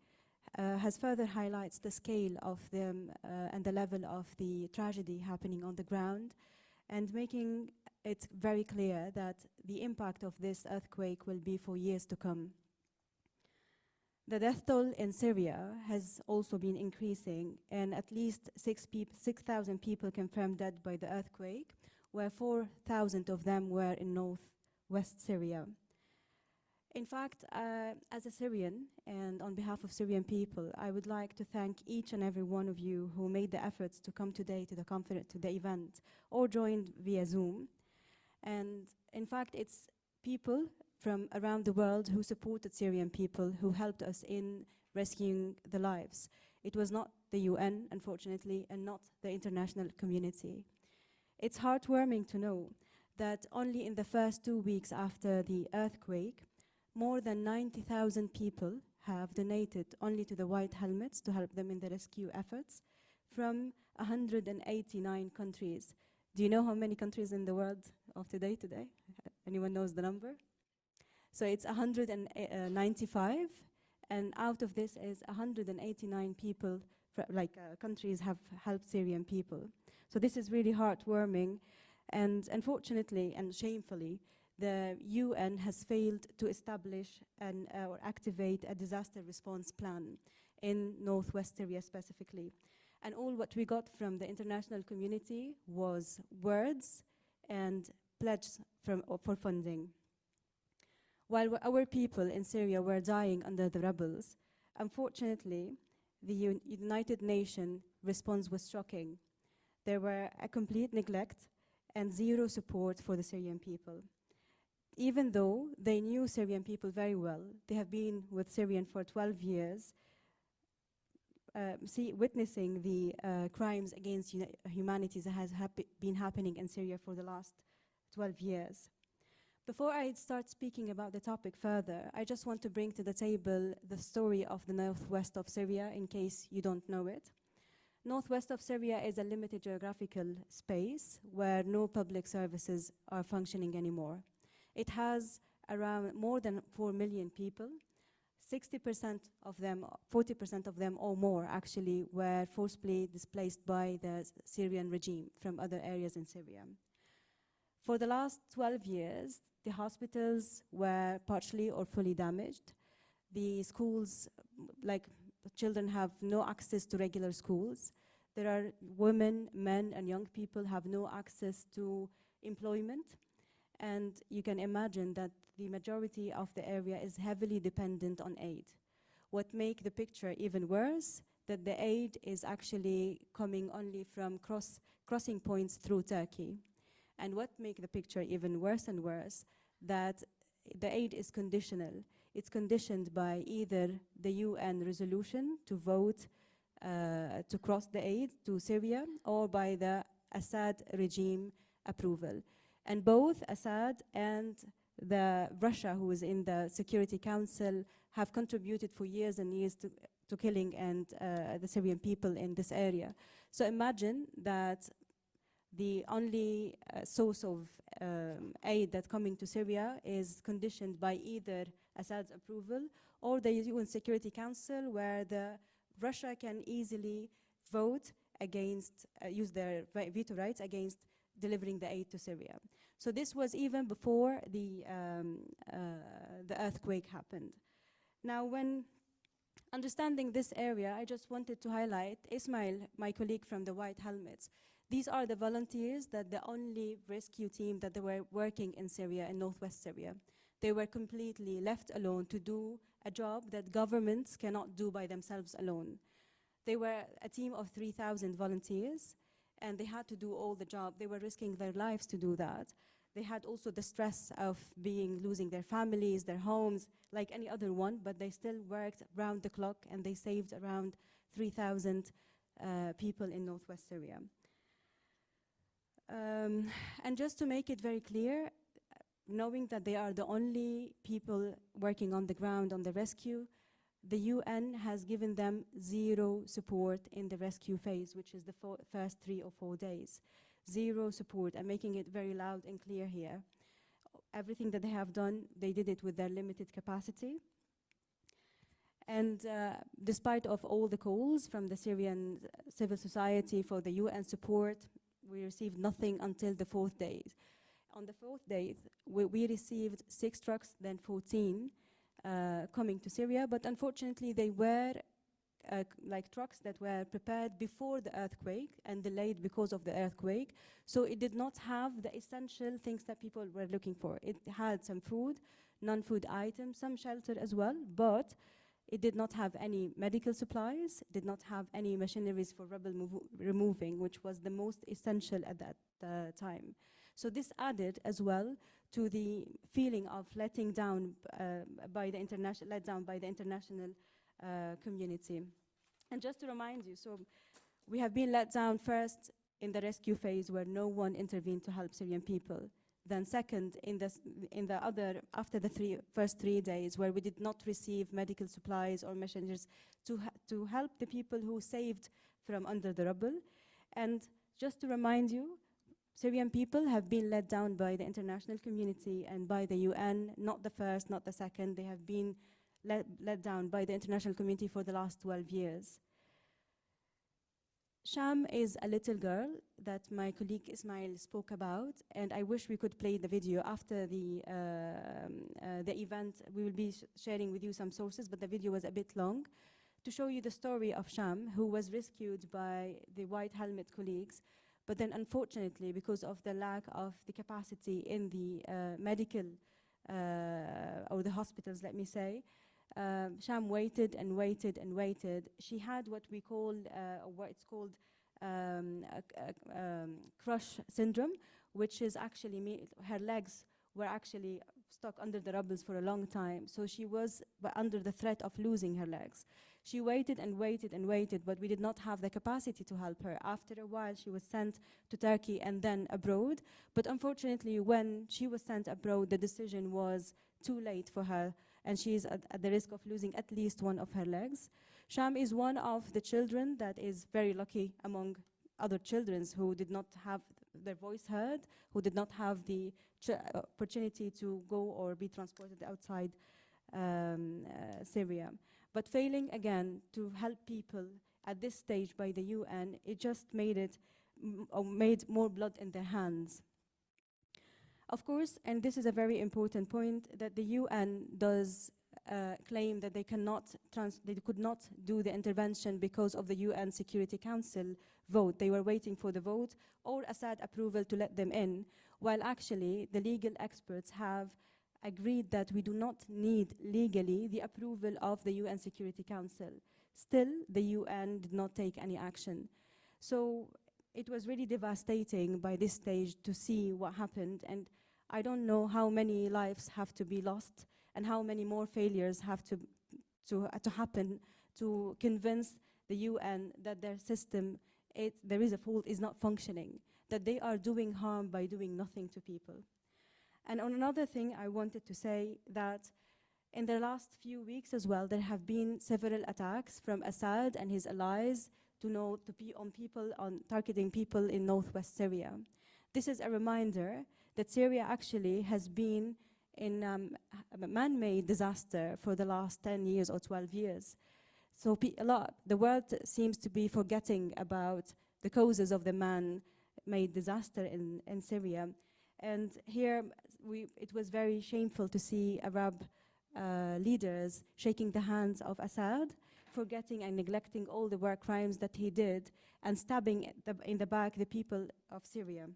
Speaker 6: has further highlights the scale of them and the level of the tragedy happening on the ground, and making it very clear that the impact of this earthquake will be for years to come. The death toll in Syria has also been increasing, and at least 6,000 people confirmed dead by the earthquake, where 4,000 of them were in northwest Syria. In fact, as a Syrian, and on behalf of Syrian people, I would like to thank each and every one of you who made the efforts to come today to the conference, to the event, or joined via Zoom. And in fact, it's people from around the world who supported Syrian people, who helped us in rescuing the lives. It was not the UN, unfortunately, and not the international community. It's heartwarming to know that only in the first 2 weeks after the earthquake, more than 90,000 people have donated only to the White Helmets to help them in the rescue efforts from 189 countries. Do you know how many countries in the world of today? Anyone knows the number? So it's 195, and out of this is 189 people, countries have helped Syrian people. So this is really heartwarming, and unfortunately and shamefully, the UN has failed to establish or activate a disaster response plan in northwest Syria specifically. And all what we got from the international community was words and pledges for funding. While our people in Syria were dying under the rebels, unfortunately, the United Nations response was shocking. There were a complete neglect and zero support for the Syrian people. Even though they knew Syrian people very well, they have been with Syrian for 12 years, witnessing the crimes against humanity that has been happening in Syria for the last 12 years. Before I start speaking about the topic further, I just want to bring to the table the story of the northwest of Syria, in case you don't know it. Northwest of Syria is a limited geographical space where no public services are functioning anymore. It has around more than 4 million people. 60% of them, 40% of them or more actually were forcibly displaced by the Syrian regime from other areas in Syria. For the last 12 years, the hospitals were partially or fully damaged. The schools, like children have no access to regular schools. There are women, men, and young people have no access to employment. And you can imagine that the majority of the area is heavily dependent on aid. What makes the picture even worse, that the aid is actually coming only from crossing points through Turkey. And what makes the picture even worse and worse, that the aid is conditional. It's conditioned by either the UN resolution to vote to cross the aid to Syria, or by the Assad regime approval. And both Assad and Russia, who is in the Security Council, have contributed for years and years to killing and the Syrian people in this area. So imagine that the only source of aid that's coming to Syria is conditioned by either Assad's approval or the UN Security Council, where Russia can easily vote against, use their veto rights against delivering the aid to Syria. So this was even before the earthquake happened. Now, when understanding this area, I just wanted to highlight Ismail, my colleague from the White Helmets. These are the volunteers, that the only rescue team that they were working in Syria, in northwest Syria. They were completely left alone to do a job that governments cannot do by themselves alone. They were a team of 3,000 volunteers, and they had to do all the job. They were risking their lives to do that. They had also the stress of losing their families, their homes, like any other one, but they still worked round the clock, and they saved around 3,000 people in northwest Syria. And just to make it very clear, knowing that they are the only people working on the ground on the rescue, the UN has given them zero support in the rescue phase, which is the first 3 or 4 days. Zero support. I'm making it very loud and clear here. Everything that they have done, they did it with their limited capacity. And despite of all the calls from the Syrian civil society for the UN support, we received nothing until the 4th day. On the 4th day, we received 6 trucks, then 14 coming to Syria, but unfortunately they were like trucks that were prepared before the earthquake and delayed because of the earthquake. So it did not have the essential things that people were looking for. It had some food, non-food items, some shelter as well, but it did not have any medical supplies, did not have any machineries for rubble removing, which was the most essential at that time. So this added as well to the feeling of letting down by the international community. And just to remind you, so we have been let down first in the rescue phase, where no one intervened to help Syrian people. Then second, after the first 3 days, where we did not receive medical supplies or messengers to help the people who saved from under the rubble. And just to remind you, Syrian people have been let down by the international community and by the UN, not the first, not the second. They have been let down by the international community for the last 12 years. Sham is a little girl that my colleague Ismail spoke about, and I wish we could play the video after the event. We will be sharing with you some sources, but the video was a bit long, to show you the story of Sham, who was rescued by the White Helmet colleagues. But then unfortunately, because of the lack of the capacity in the medical or the hospitals, let me say, Sham waited and waited and waited. She had what we call, what it's called crush syndrome, which is actually, her legs were actually stuck under the rubbles for a long time. So she was under the threat of losing her legs. She waited and waited and waited, but we did not have the capacity to help her. After a while, she was sent to Turkey and then abroad. But unfortunately, when she was sent abroad, the decision was too late for her, and she is at the risk of losing at least one of her legs. Sham is one of the children that is very lucky among other children who did not have their voice heard, who did not have the opportunity to go or be transported outside Syria. But failing again to help people at this stage by the UN, it just made more blood in their hands. Of course, and this is a very important point, that the UN does claim that they could not do the intervention because of the UN Security Council vote. They were waiting for the vote or Assad approval to let them in, while actually the legal experts have agreed that we do not need legally the approval of the UN Security Council. Still, the UN did not take any action. So it was really devastating by this stage to see what happened, and I don't know how many lives have to be lost and how many more failures have to happen to convince the UN that their system, there is a fault, is not functioning, that they are doing harm by doing nothing to people. And on another thing, I wanted to say that in the last few weeks as well, there have been several attacks from Assad and his allies on targeting people in northwest Syria. This is a reminder that Syria actually has been in a man-made disaster for the last 10 years or 12 years. So the world seems to be forgetting about the causes of the man-made disaster in Syria. And here, it was very shameful to see Arab leaders shaking the hands of Assad, forgetting and neglecting all the war crimes that he did, and stabbing in the back the people of Syria.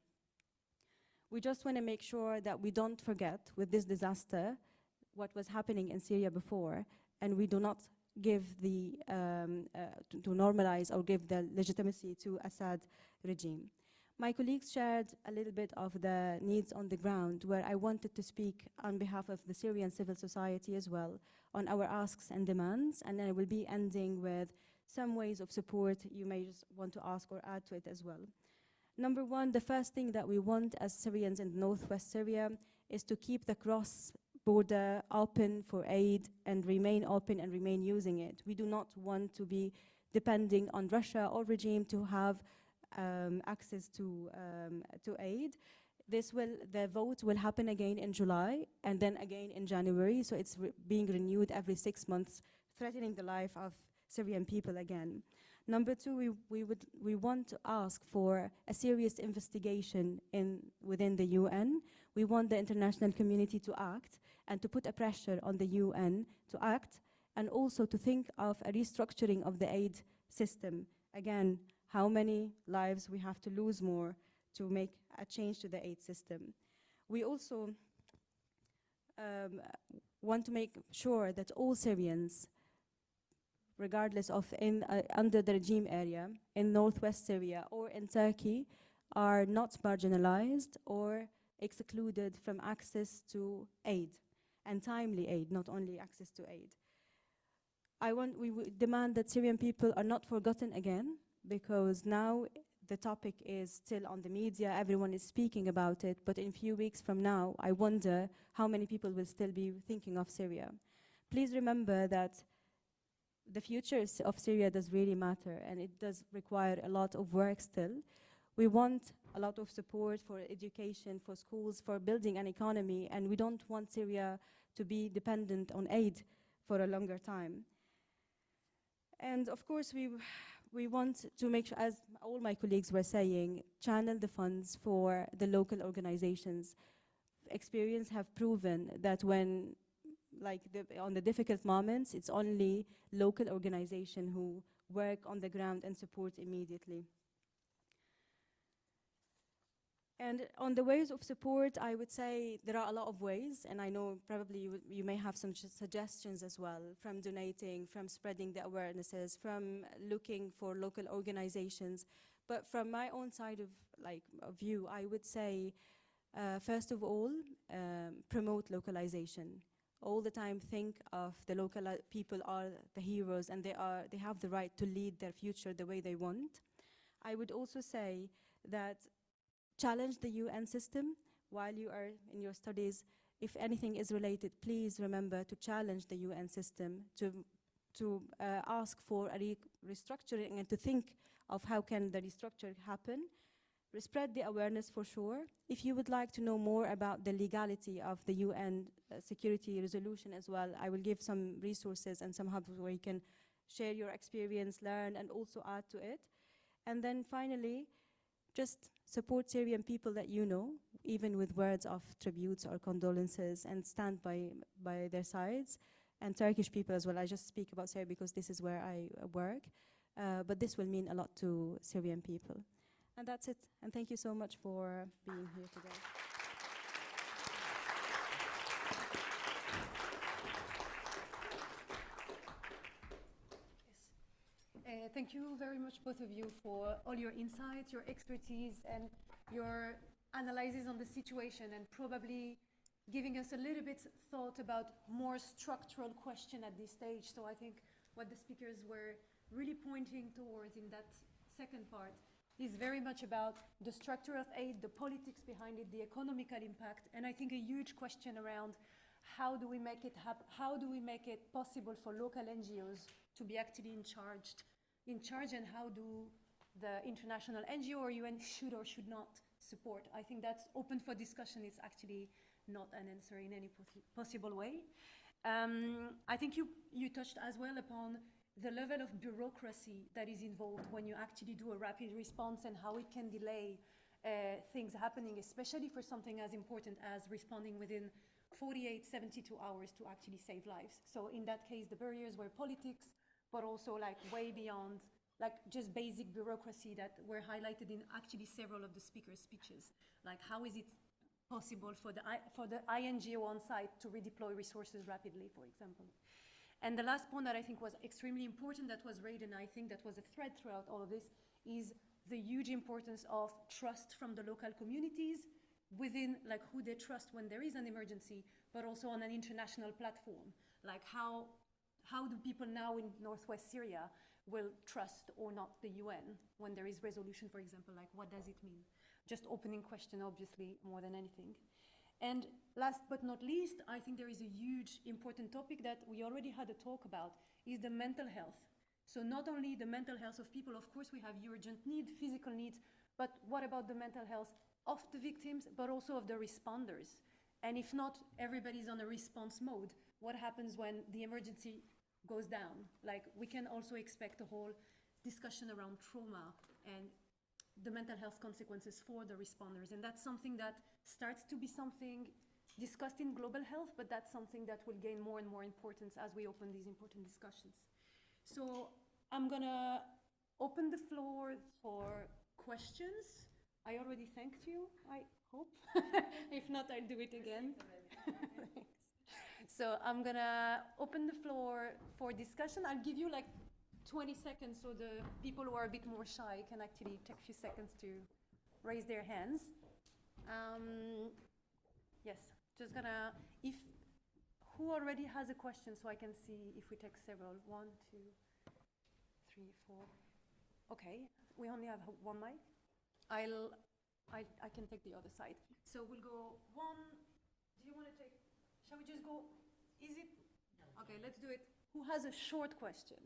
Speaker 6: We just want to make sure that we don't forget with this disaster what was happening in Syria before, and we do not give to normalize or give the legitimacy to Assad regime. My colleagues shared a little bit of the needs on the ground, where I wanted to speak on behalf of the Syrian civil society as well on our asks and demands, and then I will be ending with some ways of support you may just want to ask or add to it as well. Number one, the first thing that we want as Syrians in northwest Syria is to keep the cross-border open for aid and remain open and remain using it. We do not want to be depending on Russia or regime to have access to aid. The vote will happen again in July and then again in January, so it's being renewed every 6 months, threatening the life of Syrian people again. Number two, we want to ask for a serious investigation within the UN. We want the international community to act and to put a pressure on the UN to act, and also to think of a restructuring of the aid system. Again, how many lives we have to lose more to make a change to the aid system. We also want to make sure that all Syrians, regardless of under the regime area, in northwest Syria or in Turkey, are not marginalized or excluded from access to aid, and timely aid, not only access to aid. We demand that Syrian people are not forgotten again, because now the topic is still on the media, everyone is speaking about it, but in a few weeks from now, I wonder how many people will still be thinking of Syria. Please remember that the future of Syria does really matter, and it does require a lot of work still. We want a lot of support for education, for schools, for building an economy, and we don't want Syria to be dependent on aid for a longer time. And of course, we want to make sure, as all my colleagues were saying, channel the funds for the local organizations. Experience have proven that when, on the difficult moments, it's only local organizations who work on the ground and support immediately. And on the ways of support, I would say there are a lot of ways, and I know probably you may have some suggestions as well, from donating, from spreading the awarenesses, from looking for local organizations. But from my own side of view, I would say, first of all, promote localization. All the time think of the local people are the heroes, and they have the right to lead their future the way they want. I would also say that challenge the UN system while you are in your studies. If anything is related, please remember to challenge the UN system, to ask for a restructuring and to think of how can the restructure happen. Spread the awareness for sure. If you would like to know more about the legality of the UN security resolution as well, I will give some resources and some hubs where you can share your experience, learn, and also add to it. And then finally, just support Syrian people that you know, even with words of tributes or condolences, and stand by their sides, and Turkish people as well. I just speak about Syria because this is where I work, but this will mean a lot to Syrian people. And that's it, and thank you so much for being here today.
Speaker 1: Thank you very much, both of you, for all your insights, your expertise, and your analysis on the situation, and probably giving us a little bit thought about more structural question at this stage. So I think what the speakers were really pointing towards in that second part is very much about the structure of aid, the politics behind it, the economical impact, and I think a huge question around how do we make it happen, how do we make it possible for local NGOs to be actually in charge, and how do the international NGO or UN should or should not support. I think that's open for discussion. It's actually not an answer in any possible way. I think you touched as well upon the level of bureaucracy that is involved when you actually do a rapid response, and how it can delay things happening, especially for something as important as responding within 48, 72 hours to actually save lives. So in that case, the barriers were politics, but also like way beyond like just basic bureaucracy that were highlighted in actually several of the speakers' speeches. Like how is it possible for the INGO on site to redeploy resources rapidly, for example. And the last point that I think was extremely important that was raised, and I think that was a thread throughout all of this, is the huge importance of trust from the local communities within like who they trust when there is an emergency, but also on an international platform. Like how do people now in northwest Syria will trust or not the UN when there is resolution, for example, like what does it mean? Just opening question, obviously, more than anything. And last but not least, I think there is a huge important topic that we already had a talk about, is the mental health. So not only the mental health of people, of course we have urgent need, physical needs, but what about the mental health of the victims, but also of the responders? And if not, everybody's on a response mode. What happens when the emergency goes down? Like we can also expect a whole discussion around trauma and the mental health consequences for the responders. And that's something that starts to be something discussed in global health, but that's something that will gain more and more importance as we open these important discussions. So I'm gonna open the floor for questions. I already thanked you, I hope. If not, I'll do it again. So I'm gonna open the floor for discussion. I'll give you like 20 seconds so the people who are a bit more shy can actually take a few seconds to raise their hands. Yes, just gonna, who already has a question so I can see if we take several? 1, 2, 3, 4. Okay, we only have one mic. I can take the other side. So we'll go one. Do you want to take, shall we just go, is it? Okay, let's do it. Who has a short question?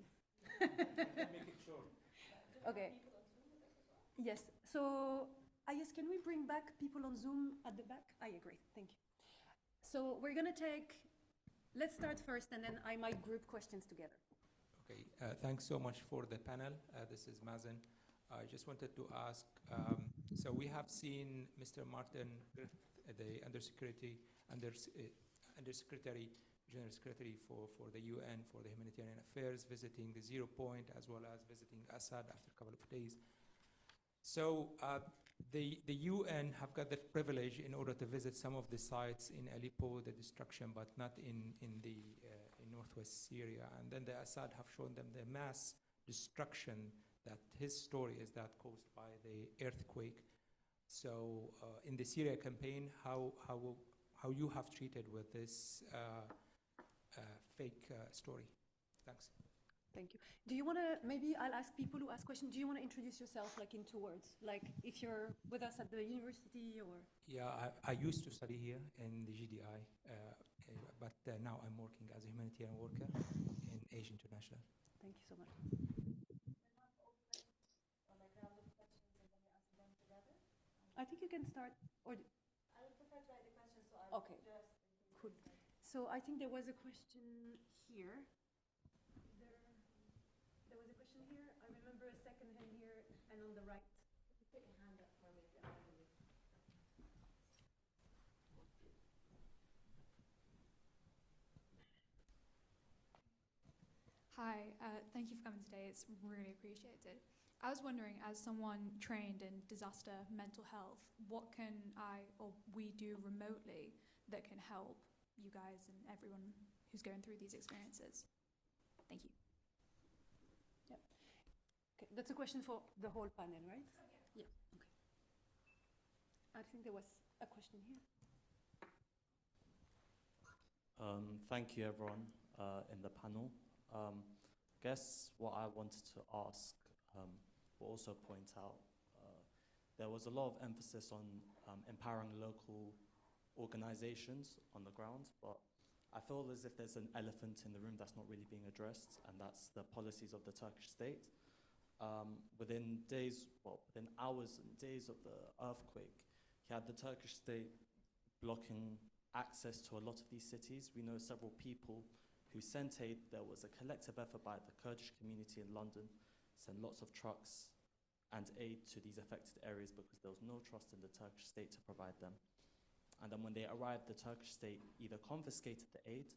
Speaker 7: Make it short.
Speaker 1: Okay. Yes. So, yes, can we bring back people on Zoom at the back? I agree. Thank you. So we're going to let's start first, and then I might group questions together.
Speaker 7: Okay. Thanks so much for the panel. This is Mazen. I just wanted to ask, so we have seen Mr. Martin Griffith, the General Secretary for the UN for the Humanitarian Affairs, visiting the 0 point as well as visiting Assad after a couple of days. So the UN have got the privilege in order to visit some of the sites in Aleppo, the destruction, but not in northwest Syria. And then the Assad have shown them the mass destruction that his story is that caused by the earthquake. So in the Syria campaign, how you have treated with this fake story? Thanks.
Speaker 1: Thank you. Do you want to, maybe I'll ask people who ask questions, do you want to introduce yourself like in 2 words? Like if you're with us at the university or?
Speaker 7: Yeah, I used to study here in the GDI, but now I'm working as a humanitarian worker in Asia International.
Speaker 1: Thank you so much. I think you can start, or
Speaker 8: I would prefer to write the question, so I
Speaker 1: okay.
Speaker 8: just
Speaker 1: Cool. So I think there was a question here. There was a question here. I remember a second hand here and on the right.
Speaker 8: put your hand up for
Speaker 9: Hi, thank you for coming today. It's really appreciated. I was wondering, as someone trained in disaster mental health, what can I or we do remotely that can help you guys and everyone who's going through these experiences? Thank you.
Speaker 1: Yeah. Okay, that's a question for the whole panel, right? Yeah. Okay. I think there was a question here.
Speaker 10: Thank you, everyone in the panel. Guess what I wanted to ask, but also point out, there was a lot of emphasis on empowering local organizations on the ground, but I feel as if there's an elephant in the room that's not really being addressed, and that's the policies of the Turkish state. Within days, well, within hours and days of the earthquake, you had the Turkish state blocking access to a lot of these cities. We know several people who sent aid. There was a collective effort by the Kurdish community in London, sent lots of trucks and aid to these affected areas because there was no trust in the Turkish state to provide them. And then when they arrived, the Turkish state either confiscated the aid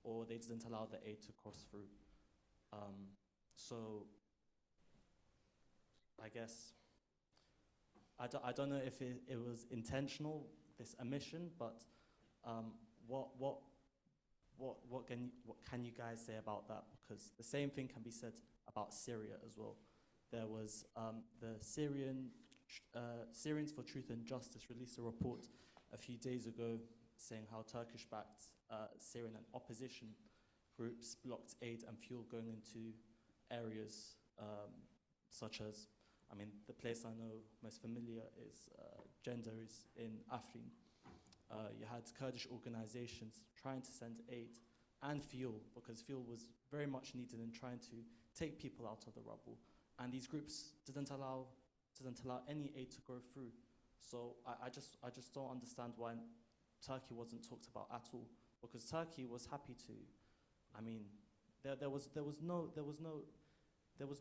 Speaker 10: or they didn't allow the aid to cross through. So I guess, I don't know if it was intentional, this omission, but what can you guys say about that? Because the same thing can be said about Syria as well. There was the Syrians for Truth and Justice released a report a few days ago saying how Turkish-backed Syrian and opposition groups blocked aid and fuel going into areas such as, I mean, the place I know most familiar is Gender is in Afrin. You had Kurdish organizations trying to send aid and fuel, because fuel was very much needed in trying to take people out of the rubble. And these groups didn't allow any aid to go through. So I just don't understand why Turkey wasn't talked about at all, because Turkey was happy to. I mean, there was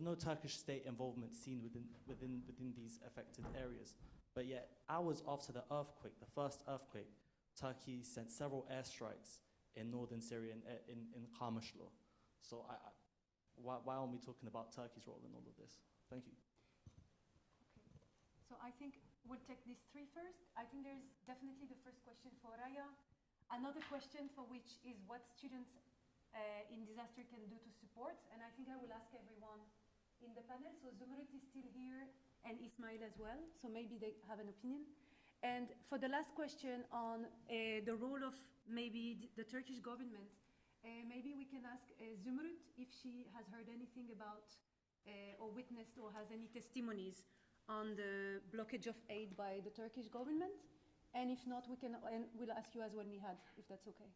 Speaker 10: no Turkish state involvement seen within these affected areas. But yet, hours after the earthquake, the first earthquake, Turkey sent several airstrikes in northern Syria in Qamishlo. So why aren't we talking about Turkey's role in all of this? Thank you.
Speaker 1: Okay. So I think we'll take these three first. I think there's definitely the first question for Raya. Another question for which is what students in disaster can do to support. And I think I will ask everyone in the panel. So Zümrüt is still here and Ismail as well. So maybe they have an opinion. And for the last question on the role of maybe the Turkish government, maybe we can ask Zümrüt if she has heard anything about or witnessed or has any testimonies on the blockage of aid by the Turkish government. And if not, we'll ask you as well, Nihad, if that's okay.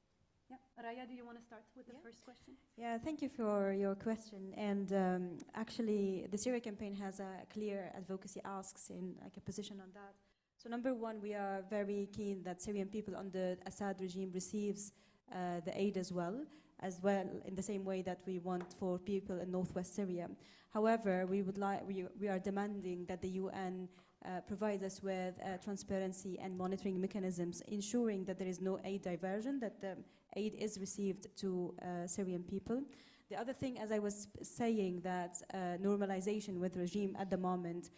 Speaker 1: Yeah, Raya, do you want to start with the first question?
Speaker 6: Yeah, thank you for your question. And actually, the Syria Campaign has a clear advocacy asks in like a position on that. So number one, we are very keen that Syrian people under Assad regime receives the aid as well in the same way that we want for people in northwest Syria. However, we are demanding that the UN provides us with transparency and monitoring mechanisms, ensuring that there is no aid diversion, that the aid is received to Syrian people. The other thing, as I was saying, that normalization with regime at the moment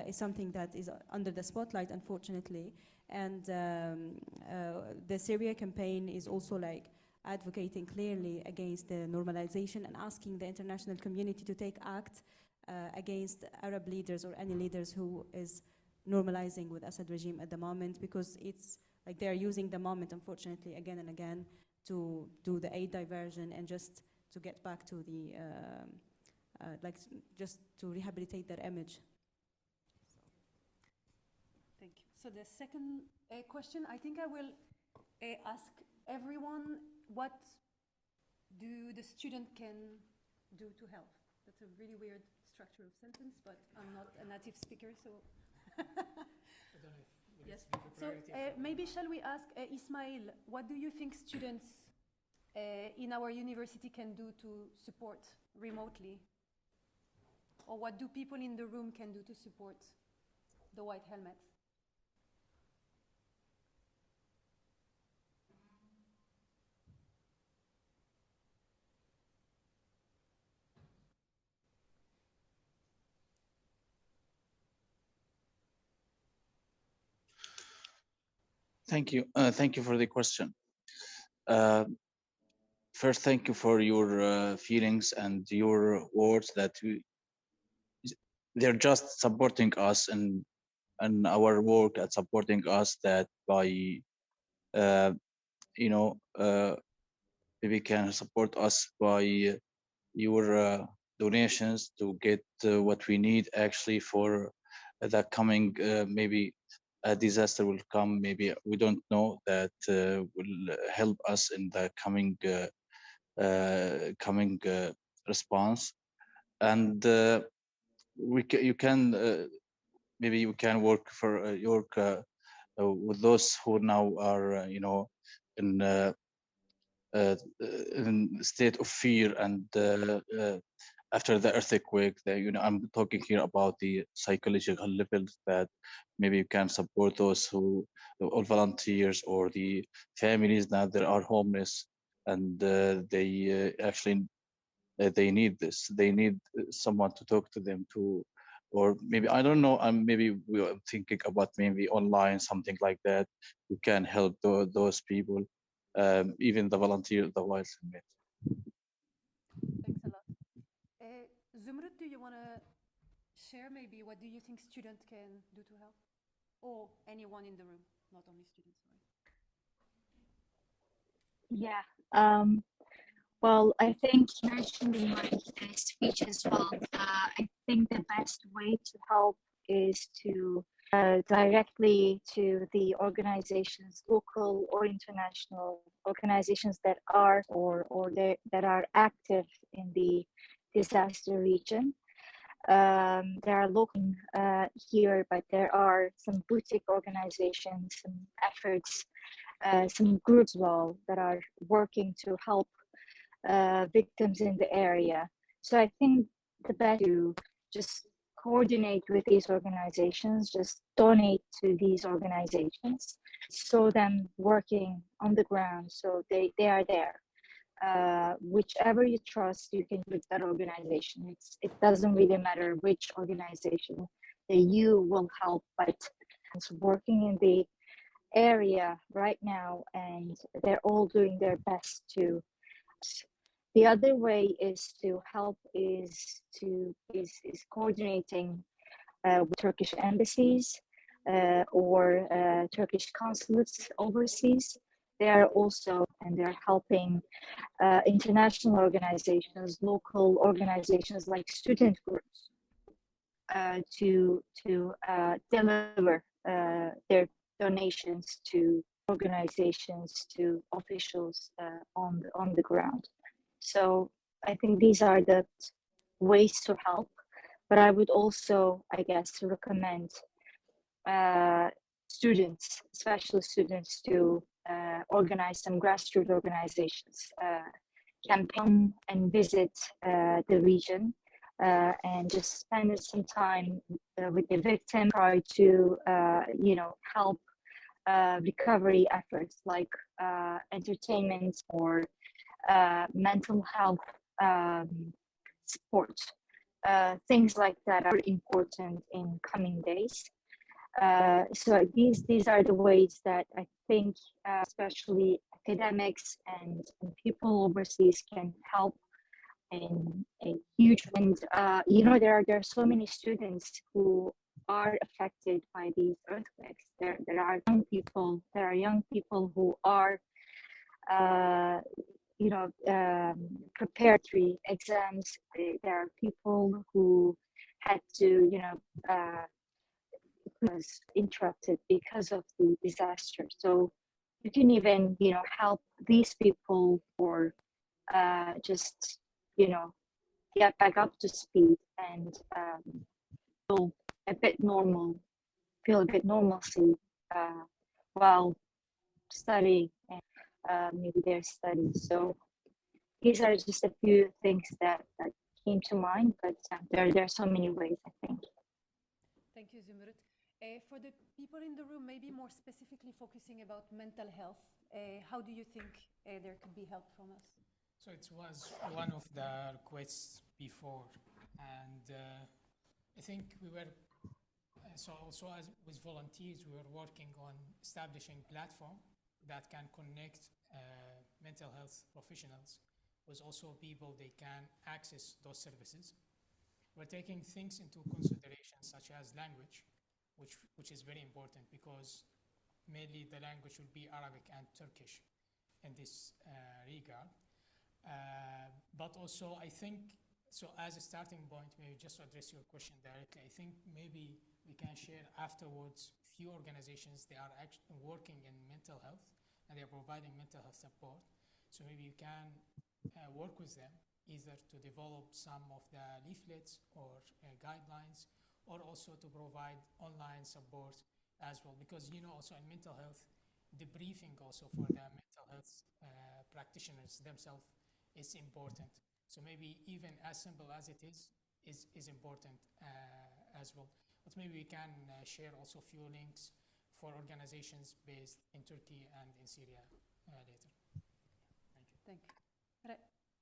Speaker 6: is something that is under the spotlight, unfortunately. And the Syria campaign is also like advocating clearly against the normalization and asking the international community to take act against Arab leaders or any leaders who is normalizing with Assad regime at the moment, because it's like they're using the moment, unfortunately, again and again to do the aid diversion and just to get back to the, just to rehabilitate their image.
Speaker 1: Thank you. So the second question, I think I will ask everyone, what do the student can do to help? That's a really weird structure of sentence, but I'm not a native speaker, so.
Speaker 5: I don't know if
Speaker 1: yes. So maybe shall we ask Ismail, what do you think students in our university can do to support remotely? Or what do people in the room can do to support the white helmets?
Speaker 4: Thank you. Thank you for the question. Uh, First, thank you for your feelings and your words that they're just supporting us and our work at supporting us that by uh, you know maybe can support us by your donations to get what we need actually for the coming maybe a disaster will come, maybe we don't know, that will help us in the coming response. And you can maybe you can work for with those who now are in in state of fear and after the earthquake. I'm talking here about the psychological levels that maybe you can support those who, all volunteers or the families that they are homeless and they actually they need this. They need someone to talk to them to, or maybe I don't know. Maybe we are thinking about maybe online something like that. You can help those people, even the volunteer, the wild teammates.
Speaker 1: Thanks a lot. Zümrüt, do you want to share maybe what do you think students can do to help? Or anyone in the room, not only students, sorry.
Speaker 2: Yeah. Well, I think you mentioned in my speech as well. I think the best way to help is to directly to the organizations, local or international organizations that are that are active in the disaster region. There are local here, but there are some boutique organizations, some efforts, some groups as well that are working to help victims in the area. So I think the best to just coordinate with these organizations, just donate to these organizations, so them working on the ground, so they are there. Whichever you trust, you can with that organization. It doesn't really matter which organization that you will help, but it's working in the area right now, and they're all doing their best to. The other way is to help is coordinating with Turkish embassies or Turkish consulates overseas. They are also, and they're helping international organizations, local organizations like student groups to deliver their donations to organizations, to officials on the ground. So I think these are the ways to help. But I would also, I guess, recommend students, especially students, to organize some grassroots organizations, campaign and visit the region and just spend some time with the victim, try to, help recovery efforts like entertainment or mental health support. Things like that are important in coming days. So these are the ways that I think, especially academics and people overseas can help in a huge. And there are so many students who are affected by these earthquakes. There are young people who are preparatory exams. There are people who had to, was interrupted because of the disaster. So you can even, help these people or just, get back up to speed and feel a bit normalcy while studying and maybe their studies. So these are just a few things that came to mind, but there are so many ways, I think.
Speaker 1: Thank you, Zümrüt. For the people in the room, maybe more specifically focusing about mental health, how do you think there could be help from us?
Speaker 5: So it was one of the requests before, and I think we were so also as with volunteers, we are working on establishing platform that can connect mental health professionals with also people they can access those services. We're taking things into consideration such as language, which is very important because mainly the language will be Arabic and Turkish in this regard. But also I think, so as a starting point, maybe just to address your question directly, I think maybe we can share afterwards few organizations, they are actually working in mental health and they are providing mental health support. So maybe you can work with them either to develop some of the leaflets or guidelines, or also to provide online support as well. Because also in mental health, the briefing also for the mental health practitioners themselves is important. So maybe even as simple as it is important as well. But maybe we can share also a few links for organizations based in Turkey and in Syria later.
Speaker 1: Thank you.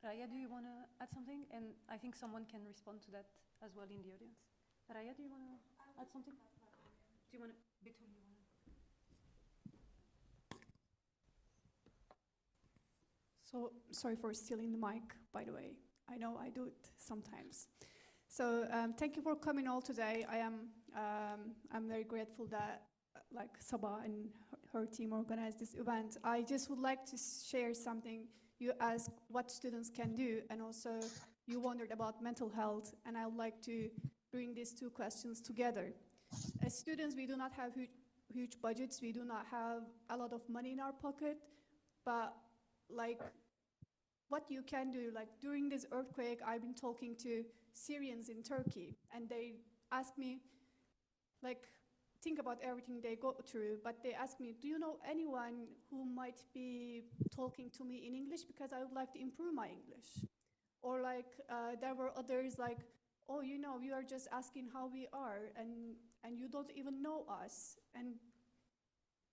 Speaker 1: Raya, do you want to add something? And I think someone can respond to that as well in the audience. Raya, do you want to add something? Do you want to, Betul, you want to?
Speaker 11: So, sorry for stealing the mic, by the way. I know I do it sometimes. So, thank you for coming all today. I'm very grateful that Sabah and her team organized this event. I just would like to share something. You asked what students can do, and also you wondered about mental health, and I would like to bring these two questions together. As students, we do not have huge budgets, we do not have a lot of money in our pocket, but what you can do, during this earthquake, I've been talking to Syrians in Turkey, and they ask me, think about everything they go through, but they ask me, do you know anyone who might be talking to me in English, because I would like to improve my English? Or there were others oh, you are just asking how we are, and you don't even know us. And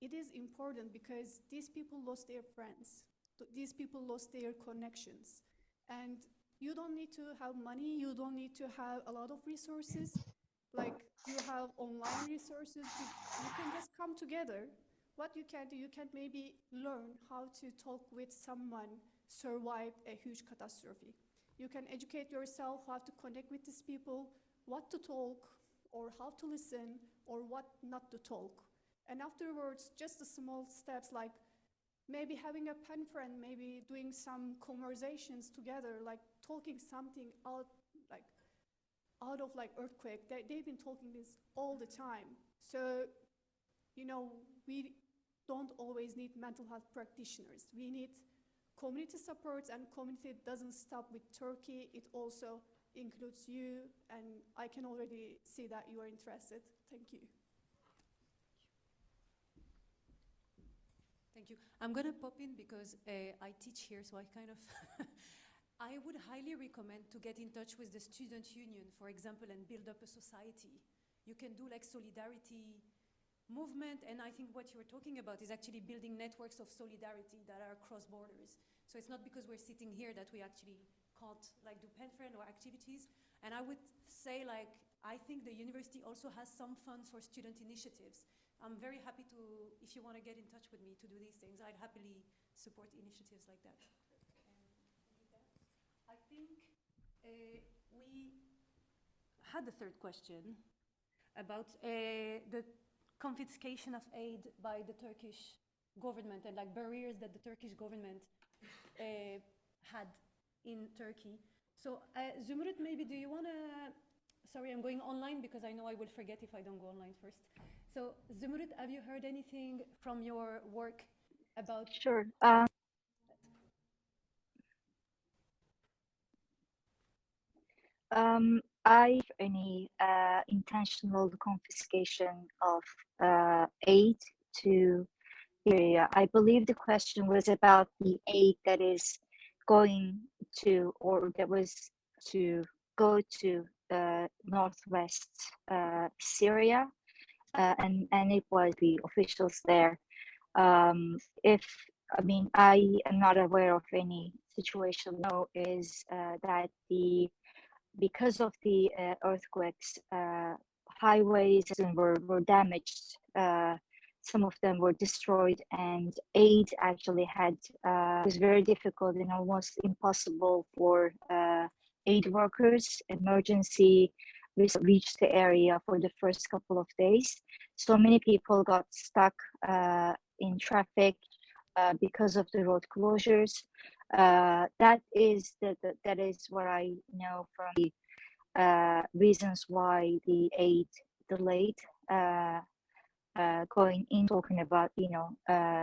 Speaker 11: it is important because these people lost their friends. These people lost their connections. And you don't need to have money, you don't need to have a lot of resources. You have online resources, you can just come together. What you can do, you can maybe learn how to talk with someone survived a huge catastrophe. You can educate yourself how to connect with these people, what to talk, or how to listen, or what not to talk. And afterwards, just the small steps maybe having a pen friend, maybe doing some conversations together, talking something out of earthquake. They've been talking this all the time. So, we don't always need mental health practitioners. We need community supports, and community doesn't stop with Turkey. It also includes you, and I can already see that you are interested. Thank you.
Speaker 1: Thank you. I'm going to pop in because I teach here, so I kind of I would highly recommend to get in touch with the student union, for example, and build up a society. You can do solidarity movement, and I think what you're talking about is actually building networks of solidarity that are cross borders. So it's not because we're sitting here that we actually can't do pen friend or activities. And I would say I think the university also has some funds for student initiatives. I'm very happy to, if you want to get in touch with me to do these things, I'd happily support initiatives like that. I think we had the third question about the confiscation of aid by the Turkish government and barriers that the Turkish government had in Turkey. So Zümrüt, maybe do you want to, sorry, I'm going online because I know I will forget if I don't go online first. So Zümrüt, have you heard anything from your work about?
Speaker 2: Sure. I any intentional confiscation of aid to Syria. I believe the question was about the aid that is going to, or that was to go to northwest Syria, and it was the officials there. I am not aware of any situation. No, is that because of the earthquakes, highways were damaged. Some of them were destroyed, and aid actually was very difficult and almost impossible for aid workers. Emergency reached the area for the first couple of days. So many people got stuck in traffic because of the road closures. That is what I know from the reasons why the aid delayed going in, talking about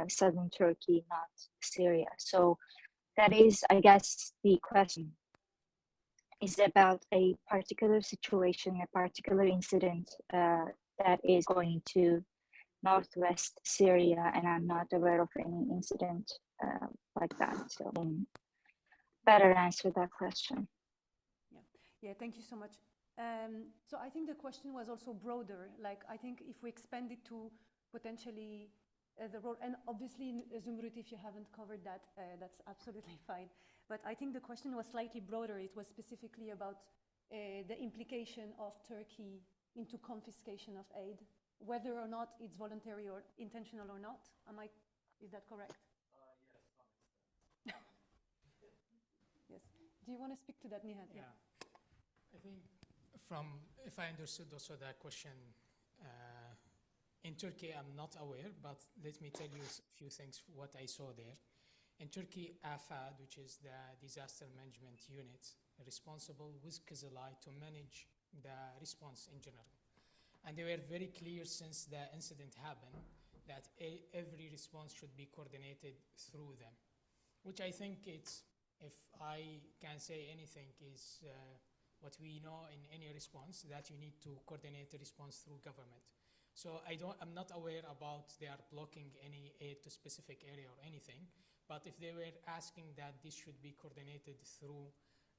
Speaker 2: southern Turkey, not Syria. So that is, I guess, the question is about a particular situation, a particular incident that is going to northwest Syria, and I'm not aware of any incident like that. So better answer that question.
Speaker 1: Yeah, thank you so much. So I think the question was also broader. Like, I think if we expand it to potentially the role, and obviously Zümrüt, if you haven't covered that, that's absolutely fine. But I think the question was slightly broader. It was specifically about the implication of Turkey into confiscation of aid, whether or not it's voluntary or intentional or not. Is that correct?
Speaker 5: Yes.
Speaker 1: Yes. Do you want to speak to that, Nihad?
Speaker 5: Yeah. I think if I understood also that question, in Turkey, I'm not aware, but let me tell you a few things, what I saw there. In Turkey, AFAD, which is the disaster management unit, responsible with Kızılay to manage the response in general. And they were very clear since the incident happened that every response should be coordinated through them, which I think it's, if I can say anything, is what we know in any response, that you need to coordinate the response through government. So I'm not aware about they are blocking any aid to specific area or anything, but if they were asking that this should be coordinated through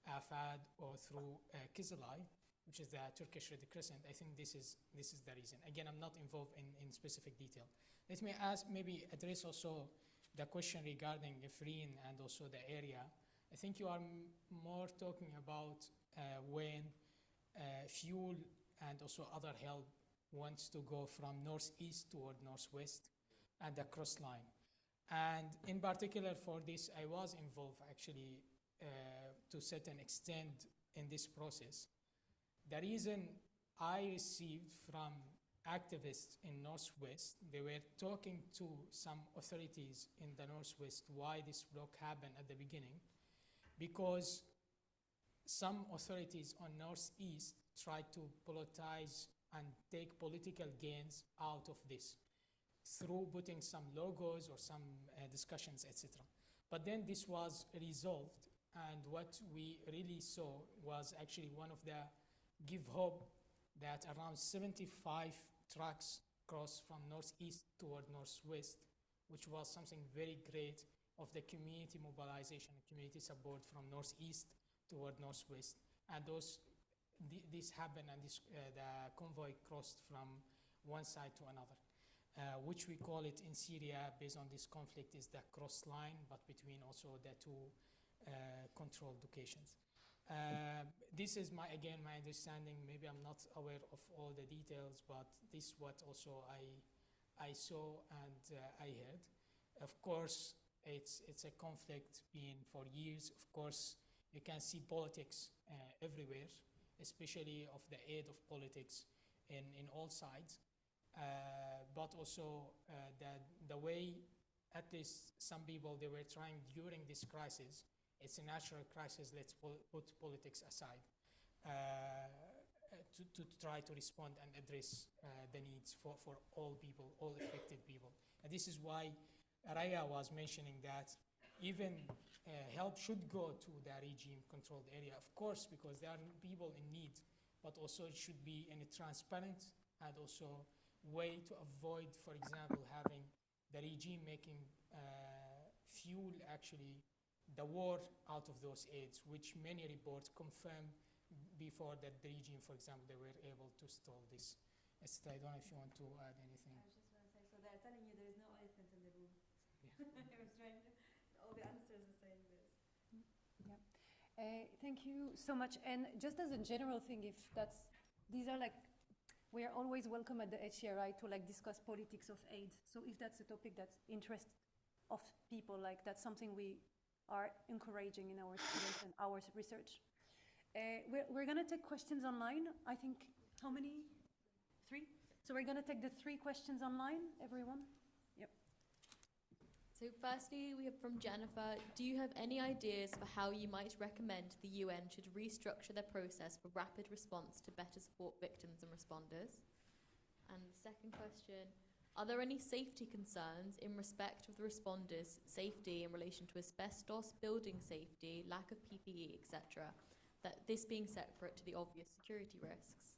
Speaker 5: AFAD or through Kızılay, which is the Turkish Red Crescent, I think this is the reason. Again, I'm not involved in specific detail. Let me maybe address also the question regarding Ifrin and also the area. I think you are more talking about when fuel and also other help wants to go from northeast toward northwest and the cross line. And in particular for this, I was involved actually to a certain extent in this process. The reason I received from activists in Northwest, they were talking to some authorities in the Northwest why this block happened at the beginning, because some authorities on Northeast tried to politicize and take political gains out of this through putting some logos or some discussions, etc. But then this was resolved, and what we really saw was actually one of the give hope that around 75 trucks crossed from northeast toward northwest, which was something very great of the community mobilization and community support from northeast toward northwest. And this happened, and the convoy crossed from one side to another, which we call it in Syria, based on this conflict, is the cross line, but between also the two controlled locations. This is my understanding. Maybe I'm not aware of all the details, but this is what also I saw and I heard. Of course, it's a conflict been for years. Of course, you can see politics everywhere, especially of the aid of politics in all sides. But also the way, at least some people, they were trying during this crisis, it's a natural crisis, let's put politics aside to try to respond and address the needs for all people, all affected people. And this is why Raya was mentioning that even help should go to the regime-controlled area, of course, because there are people in need, but also it should be in a transparent and also way to avoid, for example, having the regime making fuel actually the war out of those aids, which many reports confirm before that the regime, for example, they were able to stall this. Esther, I don't know if you want to add anything.
Speaker 8: I was just going to say, so they're telling you there is no elephant in the room. Yeah. It was trying to, all the answers are saying this.
Speaker 1: Yeah. Thank you so much. And just as a general thing, if these are like We are always welcome at the HCRI to like discuss politics of aid. So if that's a topic that's interest of people, like that's something we are encouraging in our students and our research. We're gonna take questions online. I think, how many? 3? So we're gonna take the 3 questions online, everyone. Yep.
Speaker 12: So firstly, we have from Jennifer, do you have any ideas for how you might recommend the UN should restructure their process for rapid response to better support victims and responders? And the second question, are there any safety concerns in respect of the responders' safety in relation to asbestos, building safety, lack of PPE, etc., that this being separate to the obvious security risks?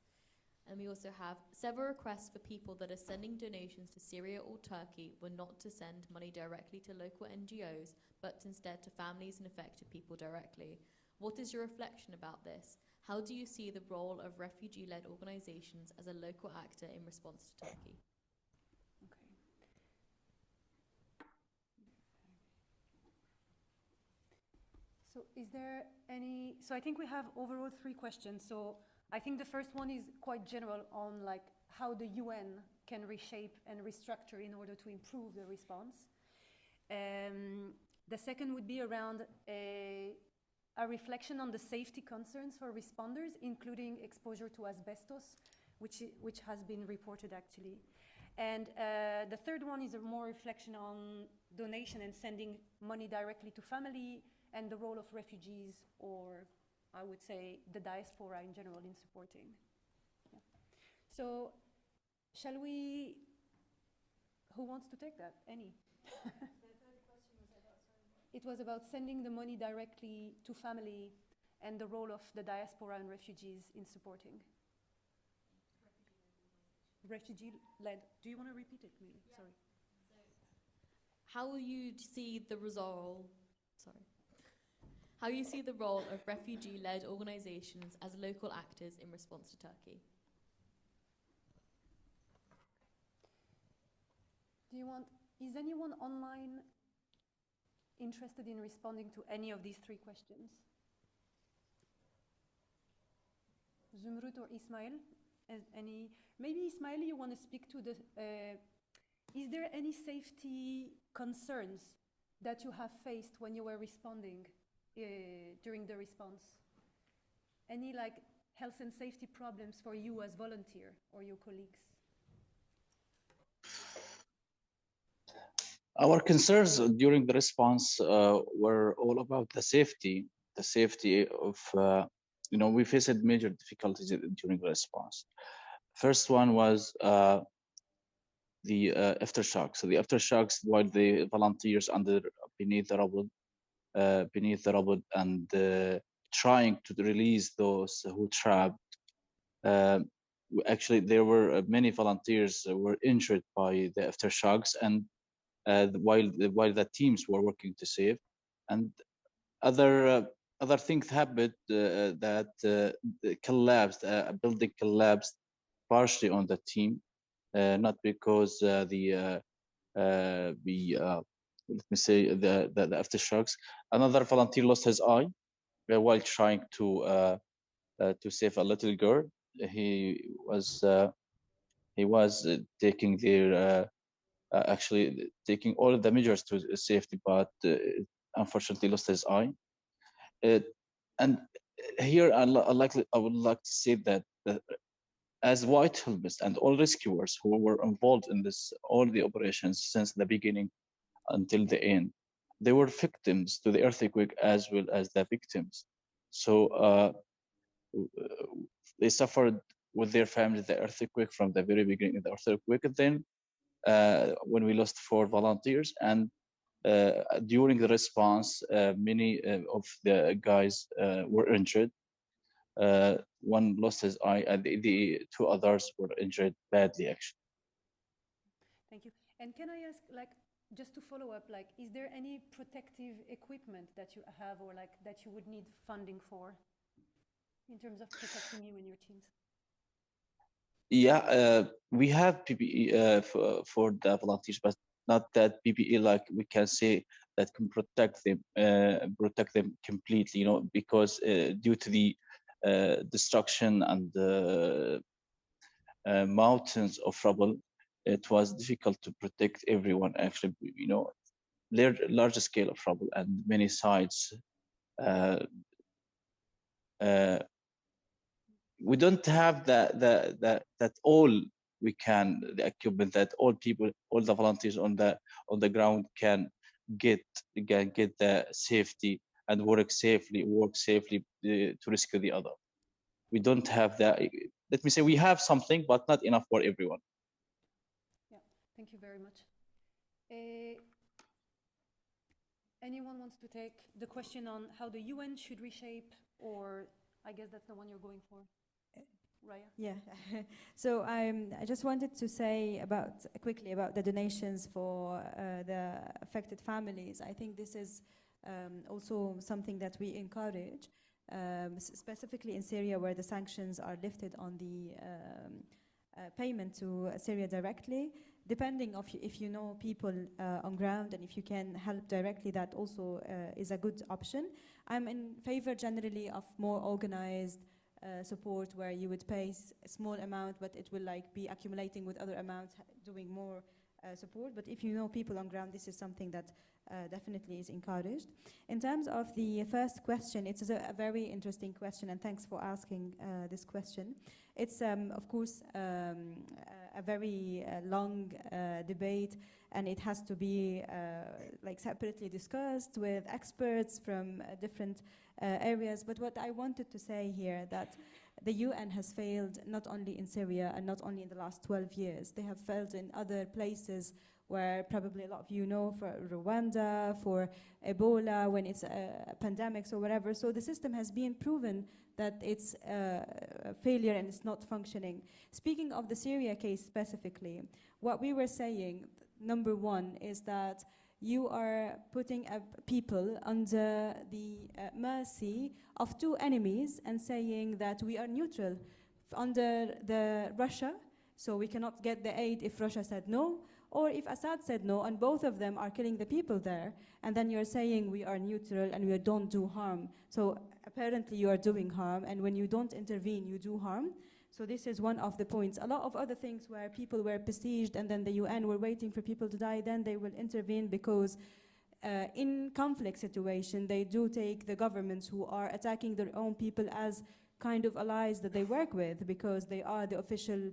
Speaker 12: And we also have several requests for people that are sending donations to Syria or Turkey were not to send money directly to local NGOs, but instead to families and affected people directly. What is your reflection about this? How do you see the role of refugee-led organizations as a local actor in response to Turkey?
Speaker 1: Okay. So is there any, so I think we have overall 3 questions. So I think the first one is quite general on like how the UN can reshape and restructure in order to improve the response. The second would be around a reflection on the safety concerns for responders, including exposure to asbestos, which has been reported actually. And the third one is a more reflection on donation and sending money directly to family and the role of refugees, or I would say the diaspora in general in supporting. Yeah. So shall we, who wants to take that? Any? It was about sending the money directly to family and the role of the diaspora and refugees in supporting. Refugee-led. Do you want to repeat it, Mili? Yeah. Sorry.
Speaker 12: How will you see the How you see the role of refugee-led organizations as local actors in response to Turkey?
Speaker 1: Is anyone online interested in responding to any of these 3 questions? Zümrüt or Ismail? Maybe Ismail, you want to speak to the, is there any safety concerns that you have faced when you were responding during the response? Any like health and safety problems for you as volunteer or your colleagues?
Speaker 4: Our concerns during the response were all about the safety of, we faced major difficulties during the response. First one was the aftershocks. So the aftershocks, while the volunteers beneath the rubble and trying to release those who trapped. Actually, there were many volunteers were injured by the aftershocks, and while the teams were working to save, and other things happened that collapsed. A building collapsed partially on the team, not because let me say the aftershocks. Another volunteer lost his eye while trying to save a little girl. He was taking their actually taking all of the measures to safety, but unfortunately lost his eye. And here I would like to say that as white helmets and all rescuers who were involved in all the operations since the beginning until the end, they were victims to the earthquake as well as the victims. So they suffered with their families the earthquake from the very beginning of the earthquake. And then when we lost 4 volunteers, and during the response, many of the guys were injured. One lost his eye, and the 2 others were injured badly, actually.
Speaker 1: Thank you. And can I ask, like, just to follow up, like, is there any protective equipment that you have, or like that you would need funding for, in terms of protecting you and your teams?
Speaker 4: Yeah, we have PPE for the volunteers, but not that PPE like we can say that can protect them completely. Because due to the destruction and mountains of rubble. It was difficult to protect everyone. Actually, you know, large scale of rubble and many sites. We don't have that all we can, the equipment that all people, all the volunteers on the ground can get the safety and work safely to rescue the other. We don't have that. Let me say we have something, but not enough for everyone.
Speaker 1: Yeah, thank you very much. Anyone wants to take the question on how the UN should reshape, or I guess that's the one you're going for? Raya?
Speaker 6: Yeah. So I just wanted to say quickly about the donations for the affected families. I think this is also something that we encourage, specifically in Syria, where the sanctions are lifted on the payment to Syria directly. Depending if you know people on ground and if you can help directly, that also is a good option. I'm in favor generally of more organized support, where you would pay a small amount, but it will be accumulating with other amounts, doing more support. But if you know people on ground, this is something that definitely is encouraged. In terms of the first question, it's a very interesting question, and thanks for asking this question. It's of course a very long debate, and it has to be separately discussed with experts from different areas. But what I wanted to say here, that the UN has failed not only in Syria and not only in the last 12 years. They have failed in other places where probably a lot of you know, for Rwanda, for Ebola, when it's pandemics or whatever. So the system has been proven that it's a failure and it's not functioning. Speaking of the Syria case specifically, what we were saying, number one, is that you are putting people under the mercy of two enemies and saying that we are neutral under Russia, so we cannot get the aid if Russia said no, or if Assad said no, and both of them are killing the people there, and then you're saying we are neutral and we don't do harm. So apparently you are doing harm, and when you don't intervene, you do harm. So this is one of the points. A lot of other things where people were besieged and then the UN were waiting for people to die, then they will intervene because in conflict situation, they do take the governments who are attacking their own people as kind of allies that they work with, because they are the official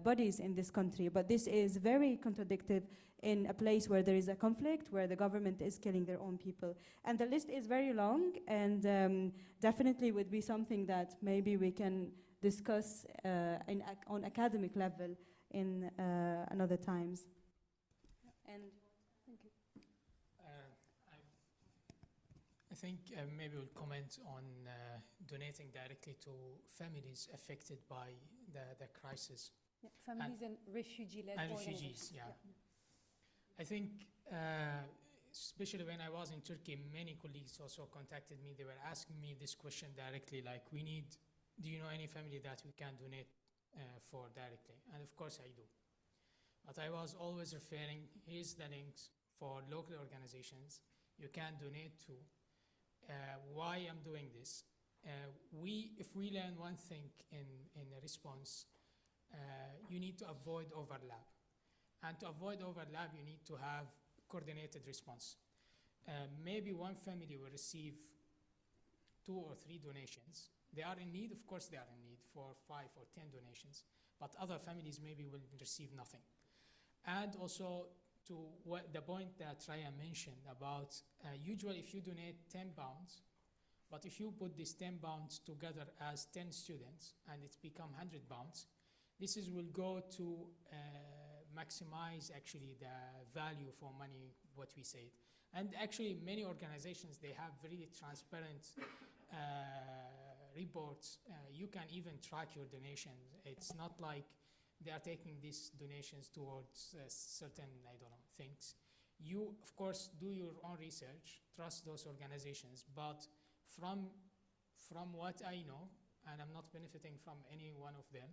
Speaker 6: bodies in this country. But this is very contradictory in a place where there is a conflict, where the government is killing their own people. And the list is very long, and definitely would be something that maybe we can discuss on academic level in another times. And thank you.
Speaker 5: I think maybe we'll comment on donating directly to families affected by the crisis.
Speaker 1: Yeah, families and refugee-led
Speaker 5: refugees, yeah. I think, especially when I was in Turkey, many colleagues also contacted me. They were asking me this question directly, like, do you know any family that we can donate for directly? And of course I do. But I was always referring, here's the links for local organizations you can donate to. Why I'm doing this? If we learn one thing in a response, you need to avoid overlap. And to avoid overlap, you need to have coordinated response. Maybe one family will receive 2 or 3 donations. They are in need, of course they are in need for 5 or 10 donations, but other families maybe will receive nothing. And also, to the point that Raya mentioned about usually if you donate 10 pounds, but if you put these 10 pounds together as 10 students and it's become 100 pounds, this will go to maximize actually the value for money, what we said. And actually many organizations, they have very transparent reports. You can even track your donations. It's not like they are taking these donations towards certain, I don't know, things. You, of course, do your own research, trust those organizations, but from what I know, and I'm not benefiting from any one of them,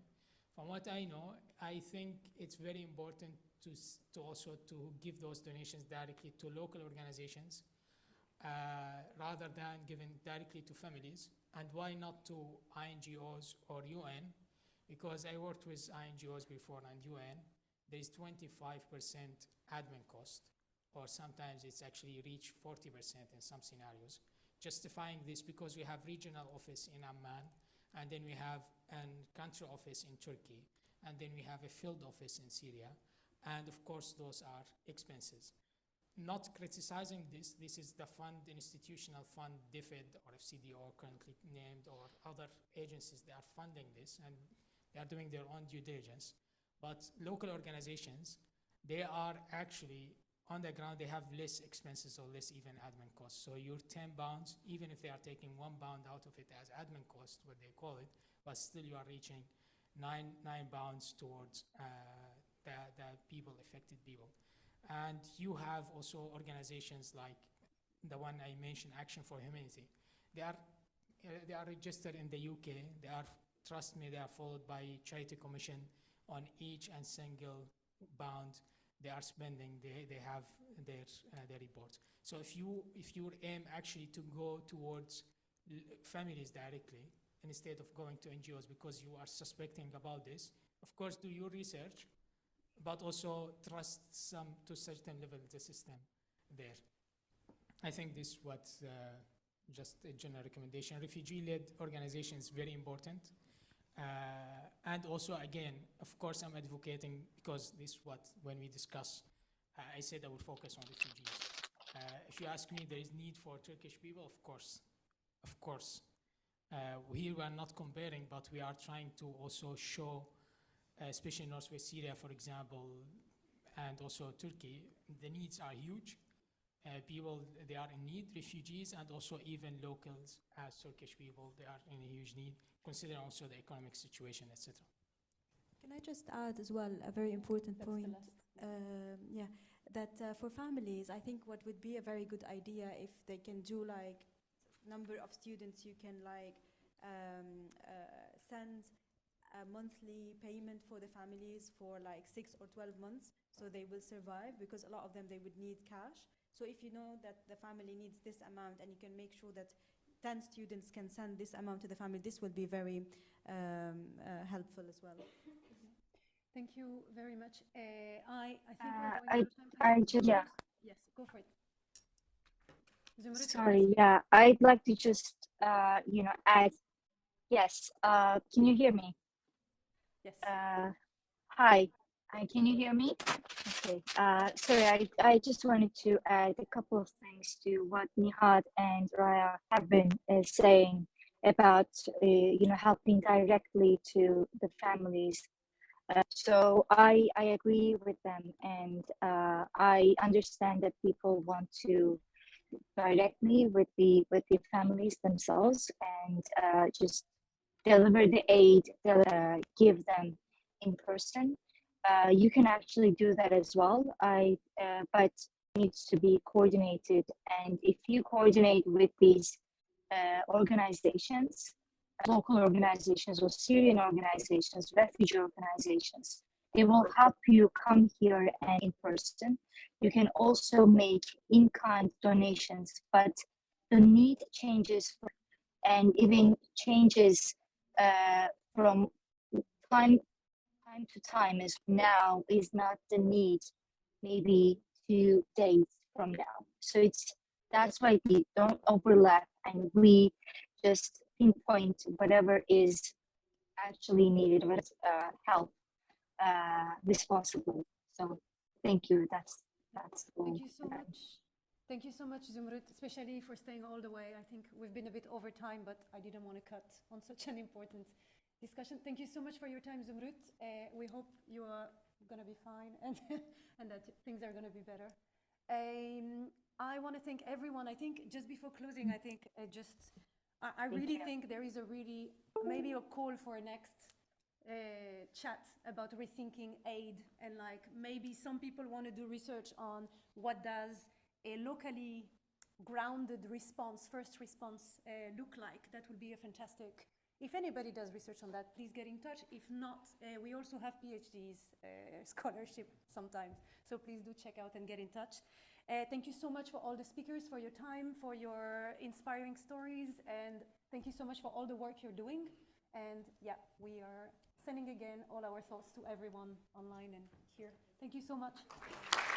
Speaker 5: from what I know, I think it's very important to also to give those donations directly to local organizations rather than giving directly to families. And why not to INGOs or UN? because I worked with NGOs before and UN. There is 25% admin cost, or sometimes it's actually reached 40% in some scenarios. Justifying this because we have regional office in Amman, and then we have a country office in Turkey, and then we have a field office in Syria, and of course those are expenses. Not criticizing this, this is the fund, institutional fund, DFID or FCDO currently named, or other agencies that are funding this, and they are doing their own due diligence. But local organizations, they are actually on the ground, they have less expenses or less even admin costs. So your 10 pounds, even if they are taking 1 pound out of it as admin cost, what they call it, but still you are reaching nine pounds towards the people, affected people. And you have also organizations like the one I mentioned, Action for Humanity. They are registered in the UK. They are, trust me, they are followed by Charity Commission on each and single pound they are spending. They have their reports. So if your aim actually to go towards families directly instead of going to NGOs because you are suspecting about this, of course do your research, but also trust to a certain level the system there. I think this is what just a general recommendation. Refugee-led organization is very important. And also, again, of course, I'm advocating, because this is what, when we discuss, I said I would focus on refugees. If you ask me, there is need for Turkish people, of course. Of course. Here we are not comparing, but we are trying to also show, especially in Northwest Syria, for example, and also Turkey, the needs are huge. People, they are in need, refugees, and also even locals as Turkish people, they are in a huge need, considering also the economic situation, etc.
Speaker 6: Can I just add as well a very important point? Yeah, that for families, I think what would be a very good idea if they can do like number of students you can like send a monthly payment for the families for like 6 or 12 months, so they will survive, because a lot of them, they would need cash. So if you know that the family needs this amount and you can make sure that 10 students can send this amount to the family, this will be very helpful as well.
Speaker 1: Thank you very much. I think we're going
Speaker 2: I just, yeah.
Speaker 1: Yes, go for it. Zümrüt,
Speaker 2: sorry, yeah, I'd like to just, you know, add, yes, can you hear me?
Speaker 1: Yes.
Speaker 2: Hi, can you hear me? Okay, sorry, I just wanted to add a couple of things to what Nihad and Raya have been saying about, you know, helping directly to the families. So I agree with them, and I understand that people want to directly with the families themselves and just deliver the aid, give them in person. You can actually do that as well. But it needs to be coordinated, and if you coordinate with these organizations, local organizations or Syrian organizations, refugee organizations, they will help you come here and in person. You can also make in-kind donations, but the need changes and even changes from time to time. Is now is not the need maybe 2 days from now. So that's why they don't overlap, and we just pinpoint whatever is actually needed, what help responsibly. So thank you. That's all.
Speaker 1: Thank you so much. Thank you so much, Zümrüt, especially for staying all the way. I think we've been a bit over time, but I didn't want to cut on such an important discussion. Thank you so much for your time, Zümrüt. We hope you are going to be fine and that things are going to be better. I want to thank everyone. I think just before closing, I think I really think there is maybe a call for a next chat about rethinking aid, and like maybe some people want to do research on what does a locally grounded response, first response look like. That would be a fantastic. If anybody does research on that, please get in touch. If not, we also have PhDs scholarship sometimes. So please do check out and get in touch. Thank you so much for all the speakers, for your time, for your inspiring stories, and thank you so much for all the work you're doing. And yeah, we are sending again all our thoughts to everyone online and here. Thank you so much.